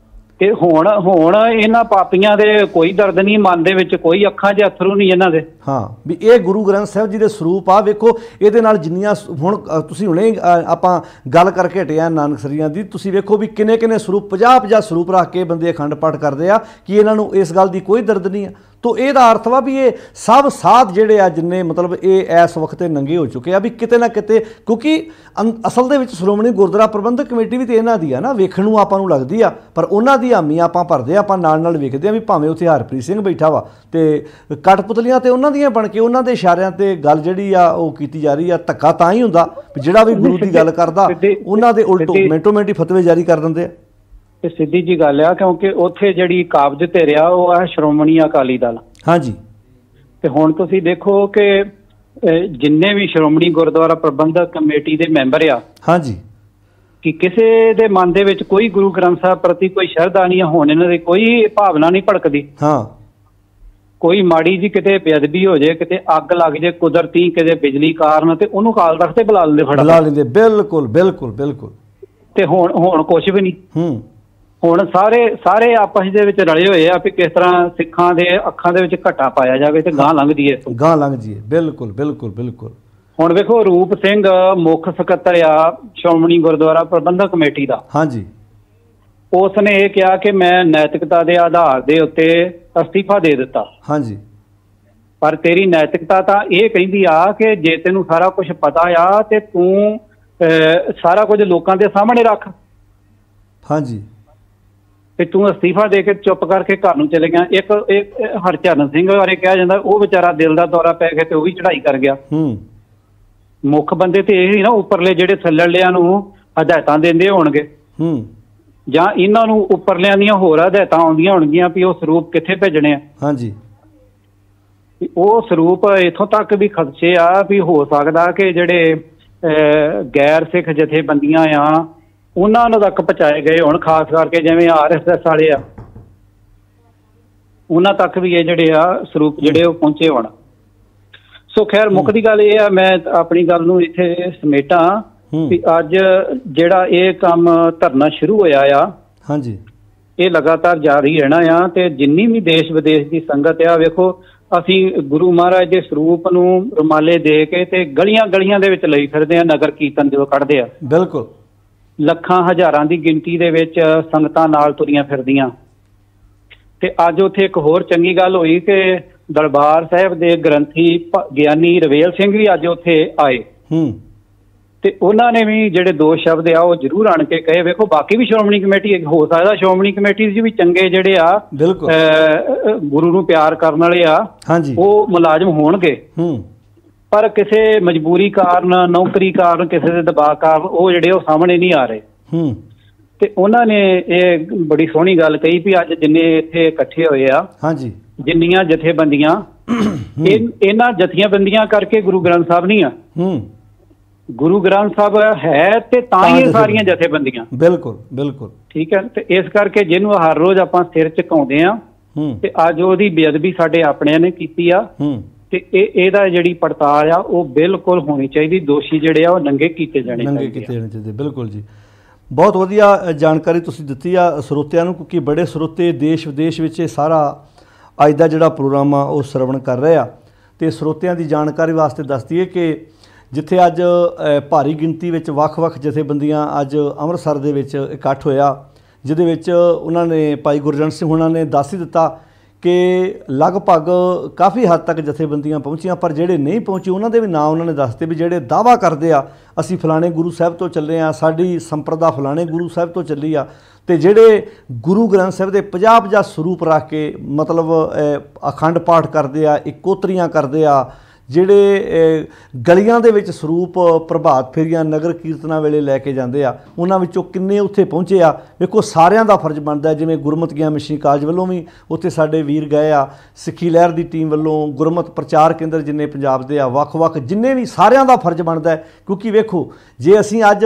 ਤੇ ਹੁਣ ਇਹਨਾਂ ਪਾਪੀਆਂ ਦੇ ਕੋਈ ਦਰਦ ਨਹੀਂ, ਮਨ ਦੇ ਵਿੱਚ ਕੋਈ ਅੱਖਾਂ 'ਚ ਅਥਰੂ ਨਹੀਂ ਇਹਨਾਂ ਦੇ। ਹਾਂ, ਵੀ ਇਹ ਗੁਰੂ ਗ੍ਰੰਥ ਸਾਹਿਬ ਜੀ ਦੇ ਸਰੂਪ ਆ। ਵੇਖੋ ਇਹਦੇ ਨਾਲ ਜਿੰਨੀਆਂ ਹੁਣ ਤੁਸੀਂ ਹੁਣੇ ਆਪਾਂ ਗੱਲ ਕਰਕੇ ਹਟਿਆ ਨਾਨਕਸਰੀਆਂ ਦੀ, ਤੁਸੀਂ ਵੇਖੋ ਵੀ ਕਿੰਨੇ ਸਰੂਪ 50 ਸਰੂਪ ਰੱਖ ਕੇ ਬੰਦੇ ਅਖੰਡ ਪਾਠ ਕਰਦੇ ਆ ਕਿ ਇਹਨਾਂ ਨੂੰ ਇਸ ਗੱਲ ਦੀ ਕੋਈ ਦਰਦ ਨਹੀਂ ਆ। ਤੋ ਇਹਦਾ ਅਰਥ ਵਾ ਵੀ ਇਹ ਸਭ ਸਾਧ ਜਿਹੜੇ ਆ ਜਿੰਨੇ ਮਤਲਬ ਇਹ ਇਸ ਵਕਤ ਨੰਗੇ ਹੋ ਚੁੱਕੇ ਆ ਵੀ ਕਿਤੇ ਨਾ ਕਿਤੇ, ਕਿਉਂਕਿ ਅਸਲ ਦੇ ਵਿੱਚ ਸ਼੍ਰੋਮਣੀ ਗੁਰਦੁਆਰਾ ਪ੍ਰਬੰਧਕ ਕਮੇਟੀ ਵੀ ਤੇ ਇਹਨਾਂ ਦੀ ਆ ਨਾ, ਵੇਖਣ ਨੂੰ ਆਪਾਂ ਨੂੰ ਲੱਗਦੀ ਆ, ਪਰ ਉਹਨਾਂ ਦੀ ਹਾਮੀ ਆਪਾਂ ਭਰਦੇ ਆ। ਆਪਾਂ ਨਾਲ ਵੇਖਦੇ ਆ ਵੀ ਭਾਵੇਂ ਉੱਥੇ ਹਰਪ੍ਰੀਤ ਸਿੰਘ ਬੈਠਾ ਵਾ ਤੇ ਕਠਪੁਤਲੀਆਂ ਤੇ ਉਹਨਾਂ ਦੀਆਂ ਬਣ ਕੇ ਉਹਨਾਂ ਦੇ ਇਸ਼ਾਰਿਆਂ ਤੇ ਗੱਲ ਜਿਹੜੀ ਆ ਉਹ ਕੀਤੀ ਜਾ ਰਹੀ ਆ। ਧੱਕਾ ਤਾਂ ਹੀ ਹੁੰਦਾ ਜਿਹੜਾ ਵੀ ਗੁਰੂ ਦੀ ਗੱਲ ਕਰਦਾ ਉਹਨਾਂ ਦੇ ਉਲਟੋ ਮਿੰਟੋ ਮਿੰਟ ਹੀ ਫਤਵੇ ਜਾਰੀ ਕਰ ਦਿੰਦੇ ਆ। ਇਹ ਸਿੱਧੀ ਜੀ ਗੱਲ ਆ, ਕਿਉਂਕਿ ਉੱਥੇ ਜਿਹੜੀ ਕਾਬਜ਼ ਤੇ ਰਿਹਾ ਉਹ ਆ ਸ਼੍ਰੋਮਣੀ ਅਕਾਲੀ ਦਲ। ਹਾਂਜੀ, ਤੇ ਹੁਣ ਤੁਸੀਂ ਦੇਖੋ ਕਿ ਜਿੰਨੇ ਵੀ ਸ਼੍ਰੋਮਣੀ ਗੁਰਦੁਆਰਾ ਪ੍ਰਬੰਧਕ ਕਮੇਟੀ ਦੇ ਮੈਂਬਰ ਆ, ਹਾਂਜੀ, ਕਿ ਕਿਸੇ ਦੇ ਮਨ ਦੇ ਵਿੱਚ ਕੋਈ ਗੁਰੂ ਗ੍ਰੰਥ ਸਾਹਿਬ ਪ੍ਰਤੀ ਕੋਈ ਸ਼ਰਧਾ ਨਹੀਂ, ਹੁਣ ਇਹਨਾਂ ਦੀ ਕੋਈ ਭਾਵਨਾ ਨਹੀਂ ਭੜਕਦੀ। ਹਾਂ, ਕੋਈ ਮਾੜੀ ਜੀ ਕਿਤੇ ਬੇਅਦਬੀ ਹੋ ਜਾਏ, ਕਿਤੇ ਅੱਗ ਲੱਗ ਜਾਏ ਕੁਦਰਤੀ, ਕਿਤੇ ਬਿਜਲੀ ਕਾਰਨ, ਤੇ ਉਹਨੂੰ ਅਕਾਲ ਤਖਤ ਤੇ ਬੁਲਾ ਲੈਂਦੇ। ਬਿਲਕੁਲ ਬਿਲਕੁਲ ਬਿਲਕੁਲ। ਤੇ ਹੁਣ ਕੁਛ ਵੀ ਨਹੀਂ। ਹੁਣ ਸਾਰੇ ਆਪਸ ਦੇ ਵਿੱਚ ਰਲੇ ਹੋਏ ਆ ਵੀ ਕਿਸ ਤਰ੍ਹਾਂ ਸਿੱਖਾਂ ਦੇ ਅੱਖਾਂ ਦੇ ਵਿੱਚ ਘੱਟਾ ਪਾਇਆ ਜਾਵੇ ਤੇ ਗਾਂ ਲੰਘ ਜੀਏ। ਬਿਲਕੁਲ ਬਿਲਕੁਲ ਬਿਲਕੁਲ। ਹੁਣ ਵੇਖੋ ਰੂਪ ਸਿੰਘ ਮੁੱਖ ਸਕੱਤਰ ਆ ਸ਼੍ਰੋਮਣੀ ਗੁਰਦੁਆਰਾ ਪ੍ਰਬੰਧਕ ਕਮੇਟੀ ਦਾ। ਹਾਂਜੀ, ਉਸ ਨੇ ਇਹ ਕਿਹਾ ਕਿ ਮੈਂ ਨੈਤਿਕਤਾ ਦੇ ਆਧਾਰ ਦੇ ਉੱਤੇ ਅਸਤੀਫਾ ਦੇ ਦਿੱਤਾ। ਹਾਂਜੀ, ਪਰ ਤੇਰੀ ਨੈਤਿਕਤਾ ਤਾਂ ਇਹ ਕਹਿੰਦੀ ਆ ਕਿ ਜੇ ਤੈਨੂੰ ਸਾਰਾ ਕੁਝ ਪਤਾ ਆ ਤੇ ਤੂੰ ਸਾਰਾ ਕੁਝ ਲੋਕਾਂ ਦੇ ਸਾਹਮਣੇ ਰੱਖ। ਹਾਂਜੀ, ਤੇ ਤੂੰ ਅਸਤੀਫਾ ਦੇ ਕੇ ਚੁੱਪ ਕਰਕੇ ਘਰ ਨੂੰ ਚਲੇ ਗਿਆ। ਇੱਕ ਹਰਚਰਨ ਸਿੰਘ ਬਾਰੇ ਕਿਹਾ ਜਾਂਦਾ, ਉਹ ਵਿਚਾਰਾ ਦਿਲ ਦਾ ਦੌਰਾ ਪੈ ਗਿਆ ਤੇ ਉਹ ਵੀ ਚੜਾਈ ਕਰ ਗਿਆ। ਮੁੱਖ ਬੰਦੇ ਤੇ ਇਹ ਨਾ ਉੱਪਰਲੇ ਜਿਹੜੇ ਥੱਲੜਿਆਂ ਨੂੰ ਹਦਾਇਤਾਂ ਦਿੰਦੇ ਹੋਣਗੇ, ਜਾਂ ਇਹਨਾਂ ਨੂੰ ਉੱਪਰਲਿਆਂ ਦੀਆਂ ਹੋਰ ਹਦਾਇਤਾਂ ਆਉਂਦੀਆਂ ਹੋਣਗੀਆਂ ਵੀ ਉਹ ਸਰੂਪ ਕਿੱਥੇ ਭੇਜਣੇ ਆ। ਹਾਂਜੀ, ਉਹ ਸਰੂਪ ਇੱਥੋਂ ਤੱਕ ਵੀ ਖਦਸ਼ੇ ਆ ਵੀ ਹੋ ਸਕਦਾ ਕਿ ਜਿਹੜੇ ਗੈਰ ਸਿੱਖ ਜਥੇਬੰਦੀਆਂ ਆ ਉਹਨਾਂ ਨੂੰ ਤੱਕ ਪਹੁੰਚਾਏ ਗਏ ਹੁਣ, ਖਾਸ ਕਰਕੇ ਜਿਵੇਂ RSS ਵਾਲੇ ਆ ਉਹਨਾਂ ਤੱਕ ਵੀ ਇਹ ਜਿਹੜੇ ਆ ਸਰੂਪ ਜਿਹੜੇ ਉਹ ਪਹੁੰਚੇ ਹੋਣ। ਸੋ ਖੈਰ ਮੁੱਖ ਦੀ ਗੱਲ ਇਹ ਆ, ਮੈਂ ਆਪਣੀ ਗੱਲ ਨੂੰ ਇੱਥੇ ਸਮੇਟਾਂ ਵੀ ਅੱਜ ਜਿਹੜਾ ਇਹ ਕੰਮ ਧਰਨਾ ਸ਼ੁਰੂ ਹੋਇਆ ਆ, ਹਾਂਜੀ, ਇਹ ਲਗਾਤਾਰ ਜਾਰੀ ਰਹਿਣਾ ਆ। ਤੇ ਜਿੰਨੀ ਵੀ ਦੇਸ਼ ਵਿਦੇਸ਼ ਦੀ ਸੰਗਤ ਆ, ਵੇਖੋ ਅਸੀਂ ਗੁਰੂ ਮਹਾਰਾਜ ਦੇ ਸਰੂਪ ਨੂੰ ਰੁਮਾਲੇ ਦੇ ਕੇ ਤੇ ਗਲੀਆਂ ਦੇ ਵਿੱਚ ਲਈ ਫਿਰਦੇ ਆ, ਨਗਰ ਕੀਰਤਨ ਜਦੋਂ ਕੱਢਦੇ ਆ। ਬਿਲਕੁਲ, ਲੱਖਾਂ ਹਜ਼ਾਰਾਂ ਦੀ ਗਿਣਤੀ ਦੇ ਵਿੱਚ ਸੰਗਤਾਂ ਨਾਲ ਤੁਰੀਆਂ ਫਿਰਦੀਆਂ। ਤੇ ਅੱਜ ਉੱਥੇ ਇੱਕ ਹੋਰ ਚੰਗੀ ਗੱਲ ਹੋਈ ਕਿ ਦਰਬਾਰ ਸਾਹਿਬ ਦੇ ਗ੍ਰੰਥੀ ਗਿਆਨੀ ਰਵੇਲ ਸਿੰਘ ਵੀ ਅੱਜ ਉੱਥੇ ਆਏ। ਤੇ ਉਹਨਾਂ ਨੇ ਵੀ ਜਿਹੜੇ 2 ਸ਼ਬਦ ਆ ਉਹ ਜ਼ਰੂਰ ਆਣ ਕੇ ਕਹੇ। ਵੇਖੋ ਬਾਕੀ ਵੀ ਸ਼੍ਰੋਮਣੀ ਕਮੇਟੀ ਹੋ ਸਕਦਾ ਸ਼੍ਰੋਮਣੀ ਕਮੇਟੀ ਜੀ ਵੀ ਚੰਗੇ ਜਿਹੜੇ ਆ ਗੁਰੂ ਨੂੰ ਪਿਆਰ ਕਰਨ ਵਾਲੇ ਆ, ਉਹ ਮੁਲਾਜ਼ਮ ਹੋਣਗੇ, ਪਰ ਕਿਸੇ ਮਜਬੂਰੀ ਕਾਰਨ, ਨੌਕਰੀ ਕਾਰਨ, ਕਿਸੇ ਦੇ ਦਬਾਅ ਕਾਰਨ ਉਹ ਜਿਹੜੇ ਉਹ ਸਾਹਮਣੇ ਨਹੀਂ ਆ ਰਹੇ। ਤੇ ਉਹਨਾਂ ਨੇ ਇਹ ਬੜੀ ਸੋਹਣੀ ਗੱਲ ਕਹੀ ਵੀ ਅੱਜ ਜਿੰਨੇ ਇੱਥੇ ਇਕੱਠੇ ਹੋਏ ਆ, ਜਿੰਨੀਆਂ ਜਥੇਬੰਦੀਆਂ, ਇਹਨਾਂ ਜਥੇਬੰਦੀਆਂ ਕਰਕੇ ਗੁਰੂ ਗ੍ਰੰਥ ਸਾਹਿਬ ਨਹੀਂ ਆ। ਗੁਰੂ ਗ੍ਰੰਥ ਸਾਹਿਬ ਹੈ ਤੇ ਤਾਂ ਹੀ ਇਹ ਸਾਰੀਆਂ ਜਥੇਬੰਦੀਆਂ। ਬਿਲਕੁਲ ਬਿਲਕੁਲ ਠੀਕ ਹੈ। ਤੇ ਇਸ ਕਰਕੇ ਜਿਹਨੂੰ ਹਰ ਰੋਜ਼ ਆਪਾਂ ਸਿਰ ਝੁਕਾਉਂਦੇ ਆ, ਤੇ ਅੱਜ ਉਹਦੀ ਬੇਅਦਬੀ ਸਾਡੇ ਆਪਣਿਆਂ ਨੇ ਕੀਤੀ ਆ। ਤੇ ਇਹਦਾ ਜਿਹੜੀ ਪੜਤਾਲ ਆ ਉਹ ਬਿਲਕੁਲ ਹੋਣੀ ਚਾਹੀਦੀ। ਦੋਸ਼ੀ ਜਿਹੜੇ ਆ ਉਹ ਨੰਗੇ ਕੀਤੇ ਜਾਣੇ ਚਾਹੀਦੇ। ਬਿਲਕੁਲ ਜੀ, ਬਹੁਤ ਵਧੀਆ ਜਾਣਕਾਰੀ ਤੁਸੀਂ ਦਿੱਤੀ ਆ ਸਰੋਤਿਆਂ ਨੂੰ, ਕਿਉਂਕਿ ਬੜੇ ਸਰੋਤੇ ਦੇਸ਼ ਵਿਦੇਸ਼ ਵਿੱਚ ਇਹ ਸਾਰਾ ਅੱਜ ਦਾ ਜਿਹੜਾ ਪ੍ਰੋਗਰਾਮ ਆ ਉਹ ਸਰਵਣ ਕਰ ਰਹੇ ਆ। ਤੇ ਸਰੋਤਿਆਂ ਦੀ ਜਾਣਕਾਰੀ ਵਾਸਤੇ ਦੱਸ ਦਈਏ ਕਿ ਜਿੱਥੇ ਅੱਜ ਭਾਰੀ ਗਿਣਤੀ ਵਿੱਚ ਵੱਖ-ਵੱਖ ਜਥੇਬੰਦੀਆਂ ਅੱਜ ਅੰਮ੍ਰਿਤਸਰ ਦੇ ਵਿੱਚ ਇਕੱਠ ਹੋਇਆ, ਜਿਹਦੇ ਵਿੱਚ ਉਹਨਾਂ ਨੇ ਭਾਈ ਗੁਰਜੰਟ ਸਿੰਘ ਉਹਨਾਂ ਨੇ ਦੱਸ ਹੀ ਦਿੱਤਾ ਕਿ ਲਗਭਗ ਕਾਫੀ ਹੱਦ ਤੱਕ ਜਥੇਬੰਦੀਆਂ ਪਹੁੰਚੀਆਂ, ਪਰ ਜਿਹੜੇ ਨਹੀਂ ਪਹੁੰਚੇ ਉਹਨਾਂ ਦੇ ਵੀ ਨਾਂ ਉਹਨਾਂ ਨੇ ਦੱਸਦੇ ਵੀ ਜਿਹੜੇ ਦਾਅਵਾ ਕਰਦੇ ਆ ਅਸੀਂ ਫਲਾਣੇ ਗੁਰੂ ਸਾਹਿਬ ਤੋਂ ਚੱਲੇ ਆ, ਸਾਡੀ ਸੰਪਰਦਾ ਫਲਾਣੇ ਗੁਰੂ ਸਾਹਿਬ ਤੋਂ ਚੱਲੀ ਆ, ਤੇ ਜਿਹੜੇ ਗੁਰੂ ਗ੍ਰੰਥ ਸਾਹਿਬ ਦੇ 50 ਸਰੂਪ ਰੱਖ ਕੇ ਮਤਲਬ ਅਖੰਡ ਪਾਠ ਕਰਦੇ ਆ, ਇਕੋਤਰੀਆਂ ਕਰਦੇ ਆ, ਜਿਹੜੇ ਗਲੀਆਂ ਦੇ ਵਿੱਚ ਸਰੂਪ ਪ੍ਰਭਾਤ ਫੇਰੀਆਂ ਨਗਰ ਕੀਰਤਨਾਂ ਵੇਲੇ ਲੈ ਕੇ ਜਾਂਦੇ ਆ, ਉਹਨਾਂ ਵਿੱਚੋਂ ਕਿੰਨੇ ਉੱਥੇ ਪਹੁੰਚੇ ਆ। ਵੇਖੋ ਸਾਰਿਆਂ ਦਾ ਫਰਜ਼ ਬਣਦਾ, ਜਿਵੇਂ ਗੁਰਮਤਿ ਗਿਆਨ ਮਿਸ਼ਨਰੀ ਕਾਲਜ ਵੱਲੋਂ ਵੀ ਉੱਥੇ ਸਾਡੇ ਵੀਰ ਗਏ ਆ, ਸਿੱਖੀ ਲਹਿਰ ਦੀ ਟੀਮ ਵੱਲੋਂ, ਗੁਰਮਤਿ ਪ੍ਰਚਾਰ ਕੇਂਦਰ ਜਿੰਨੇ ਪੰਜਾਬ ਦੇ ਆ ਵੱਖ-ਵੱਖ ਜਿੰਨੇ ਵੀ, ਸਾਰਿਆਂ ਦਾ ਫਰਜ਼ ਬਣਦਾ। ਕਿਉਂਕਿ ਵੇਖੋ ਜੇ ਅਸੀਂ ਅੱਜ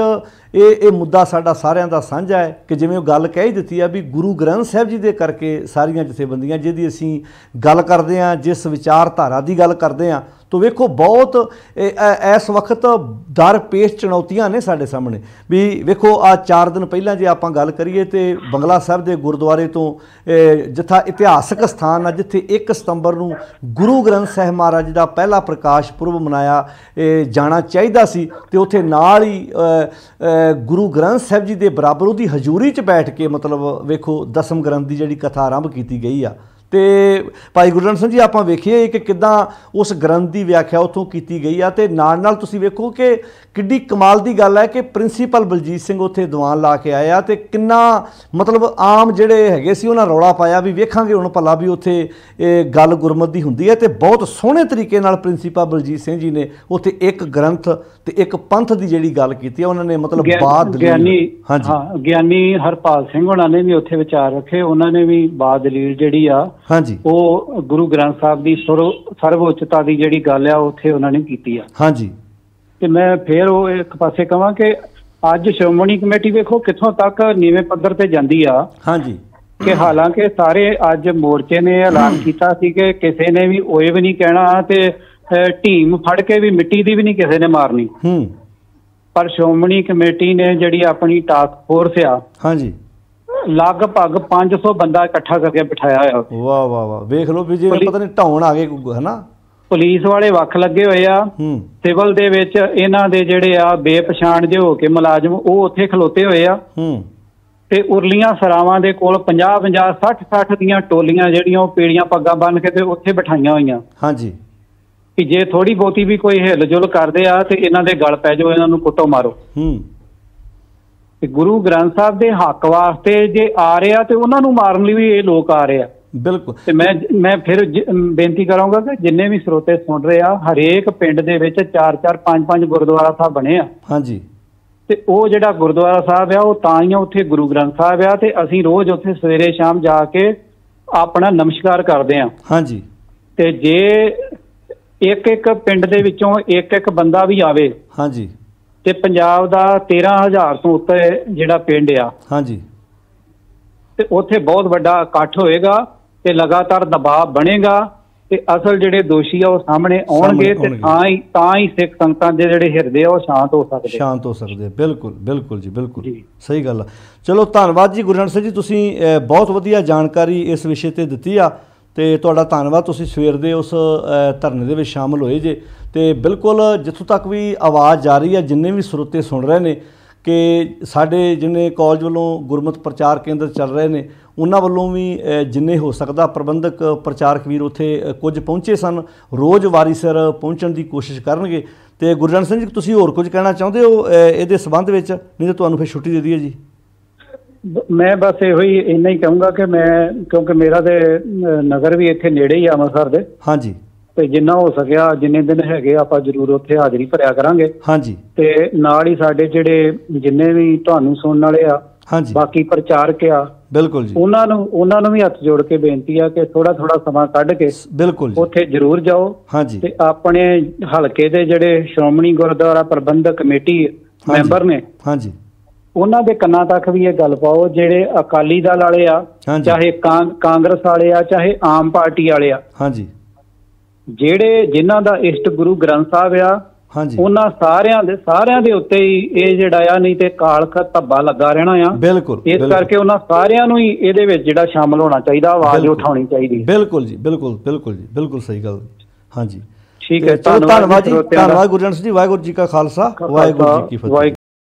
ਇਹ ਮੁੱਦਾ ਸਾਡਾ ਸਾਰਿਆਂ ਦਾ ਸਾਂਝਾ ਹੈ ਕਿ ਜਿਵੇਂ ਉਹ ਗੱਲ ਕਹਿ ਹੀ ਦਿੱਤੀ ਆ ਵੀ ਗੁਰੂ ਗ੍ਰੰਥ ਸਾਹਿਬ ਜੀ ਦੇ ਕਰਕੇ ਸਾਰੀਆਂ ਜਥੇਬੰਦੀਆਂ ਜਿਹਦੀ ਅਸੀਂ ਗੱਲ ਕਰਦੇ ਹਾਂ, ਜਿਸ ਵਿਚਾਰਧਾਰਾ ਦੀ ਗੱਲ ਕਰਦੇ ਹਾਂ, तो वेखो बहुत इस वक्त दरपेश चुनौतियां ने साडे सामने भी। वेखो आ 4 दिन पहला जे आपां गल करिए तो बंगला साहब के गुरुद्वारे तो जिथा इतिहासक स्थान आ जिथे 1 सितंबर नूं गुरु ग्रंथ साहिब महाराज का पहला प्रकाश पुरब मनाया जाना चाहिए सी, ते उत्थे नाल ही गुरु ग्रंथ साहिब जी के बराबर उहदी हजूरी च बैठ के मतलब वेखो दसम ग्रंथ की जिहड़ी कथा आरंभ की गई आ। तो भाई गुरजंट सिंह जी आप वेखिए कि किदां उस ग्रंथ की व्याख्या उत्थों की गई है, तो नाल तुसीं वेखो कि किड्डी कमाल की गल है कि प्रिंसीपल बलजीत सिंह उत्थे दीवान ला के आया, तो किन्ना मतलब आम जिहड़े हैगे सी उन्हां रौला पाया भी वेखांगे हुण भला भी उत्थे गल गुरमत दी हुंदी है। तो बहुत सोहणे तरीके नाल प्रिंसीपल बलजीत सिंह जी ने उत्थे एक ग्रंथ ते एक पंथ की जिहड़ी गल कीती है, उन्होंने मतलब बाद ज्ञानी हरपाल सिंह उन्होंने ने भी उत्थे विचार रखे, उन्होंने भी बाद दलील जिहड़ी आ हाँ जी वो गुरु ग्रंथ साहब की सर्वोच्चता की जिहड़ी गल आ उत्थे उन्होंने कीती आ। हाँ जी ते मैं फिर वो एक पासे कहां कि अज श्रोमणी कमेटी वेखो कित्थों तक नीवें पद्धर ते जांदी आ। हाँ जी कि हालांकि सारे अज मोर्चे ने ऐलान किया सी कि किसी ने भी ओए भी नहीं कहना ते ढीम फड़ के भी मिट्टी दी भी नहीं किसी ने मारनी, पर श्रोमणी कमेटी ने जिहड़ी अपनी टास्क फोर्स आ हाँ जी लगभग 500 बंदा इकट्ठा करके बिठाया है। वाह वाह वाह वेख लो भी जी पता नहीं ढाउण आ गए है ना। पुलिस वाले वख लगे हुए आ, सिविल दे विच इन्हां दे जिहड़े आ बेपछाण जे हो के मुलाजम वो उत्थे खलोते हुए आ, ते उरलियां सरावां दे कोल 50-50 60-60 दीयां टोलियां जिहड़ियां ओह पीड़ियां पग्गां बन के ते उत्थे बिठाईयां होईयां। हाँ जी कि जे थोड़ी बहुती भी कोई हिल जुल करदे आ ते इन्हां दे गल पै जाओ, इन्हां नूं कुੱਟੋ मारो। गुरु ग्रंथ साहब के हक वास्ते जे आ रहे हैं तो उन्होंने मारन लिए भी ये लोग आ रहे हैं। बिल्कुल ते मैं फिर बेनती करांगा कि जिन्ने भी स्रोते सुन रहे हैं हरेक पिंड दे विच 4-4 5-5 गुरुद्वारा साहब बने आ। हाँ जी ते वो जिहड़ा गुरुद्वारा साहब है वो तां ही उत्थे गुरु ग्रंथ साहब है, ते असीं रोज उत्थे सवेरे शाम जाके अपना नमस्कार करते हैं। हाँ जी ते जे एक पिंड दे विचों एक बंदा भी आवे हाँ जी ते पंजाब दा 13,000 तो उत्ते जिहड़ा पिंड आ हाँ जी ते उत्थे बहुत वड्डा इकट्ठ होएगा ते लगातार दबाव बनेगा ते असल जिहड़े दोषी आ वो सामने आउणगे ते तां ही सिख संगतां दे जिहड़े हिरदे आ वो शांत हो सकदे। बिल्कुल बिल्कुल जी बिल्कुल जी। सही गल। चलो धन्नवाद जी गुरजंट सिंह जी, तुसीं बहुत वधिया जानकारी इस विषय ते दित्ती आ ते तुहाडा धन्नवाद। तुसीं सवेर दे उस धरने दे विच शामिल होए जे ते बिल्कुल जिथों तक भी आवाज़ जा रही है जिन्ने भी स्रोते सुन रहे हैं कि साढ़े जिन्हें कॉलेज वालों गुरमत प्रचार केंद्र चल रहे हैं उन्होंने वालों भी जिन्ने हो सकता प्रबंधक प्रचारक वीर उत्थे कुछ पहुँचे सन, रोज़ वारी सिर पहुँचने की कोशिश करनगे। तो गुरजंट सिंह जी तुसीं होर कुछ कहना चाहते हो ये संबंध में, नहीं तो तुहानूं फिर छुट्टी दे दईए जी। मैं बस यो ही इन्ना ही कहूँगा कि मैं क्योंकि मेरा तो नगर भी इत्थे नेड़े ही अमृतसर दे। हाँ जी ते जिन्ना हो सकिया जिन्ने दिन हैगे आपां जरूर उत्थे हाज़री भरिया करांगे। हाँ जी ते नाल ही साडे जिहड़े जिन्ने भी तुहानूं सुनन वाले आ हाँ जी बाकी प्रचारक आ बिल्कुल जी उन्हां नूं भी हत्थ जोड़ के बेनती आ कि थोड़ा थोड़ा समा कढ के बिल्कुल उत्थे जरूर जाओ। हाँ जी ते अपने हलके दे जिहड़े श्रोमणी गुरुद्वारा प्रबंधक कमेटी मैंबर ने हाँ जी उन्हां दे कन्नां तक भी ये गल पाओ जिहड़े अकाली दल वाले आ चाहे कांग्रेस वाले आ चाहे आम पार्टी वाले आ। हाँ जी ਜਿਹੜੇ ਜਿਨ੍ਹਾਂ ਦਾ ਇਸ਼ਟ ਗੁਰੂ ਗ੍ਰੰਥ ਸਾਹਿਬ ਆ, ਹਾਂਜੀ, ਉਹਨਾਂ ਸਾਰਿਆਂ ਦੇ ਉੱਤੇ ਹੀ ਇਹ ਜਿਹੜਾ ਆ, ਨਹੀਂ ਤੇ ਕਾਲਖ ਧੱਬਾ ਲੱਗਾ ਰਹਿਣਾ ਆ। ਬਿਲਕੁਲ, ਇਸ ਕਰਕੇ ਉਹਨਾਂ ਸਾਰਿਆਂ ਨੂੰ ਹੀ ਇਹਦੇ ਵਿੱਚ ਜਿਹੜਾ ਸ਼ਾਮਲ ਹੋਣਾ ਚਾਹੀਦਾ, ਆਵਾਜ਼ ਉਠਾਉਣੀ ਚਾਹੀਦੀ। ਬਿਲਕੁਲ ਜੀ, ਬਿਲਕੁਲ ਬਿਲਕੁਲ ਜੀ, ਬਿਲਕੁਲ ਸਹੀ ਗੱਲ। ਹਾਂਜੀ, ਠੀਕ ਹੈ, ਧੰਨਵਾਦ ਜੀ, ਧੰਨਵਾਦ ਗੁਰਜੰਟ ਸਿੰਘ ਜੀ। ਵਾਹਿਗੁਰੂ ਜੀ ਕਾ ਖਾਲਸਾ, ਵਾਹਿਗੁਰੂ ਜੀ ਕੀ ਫਤਿਹ।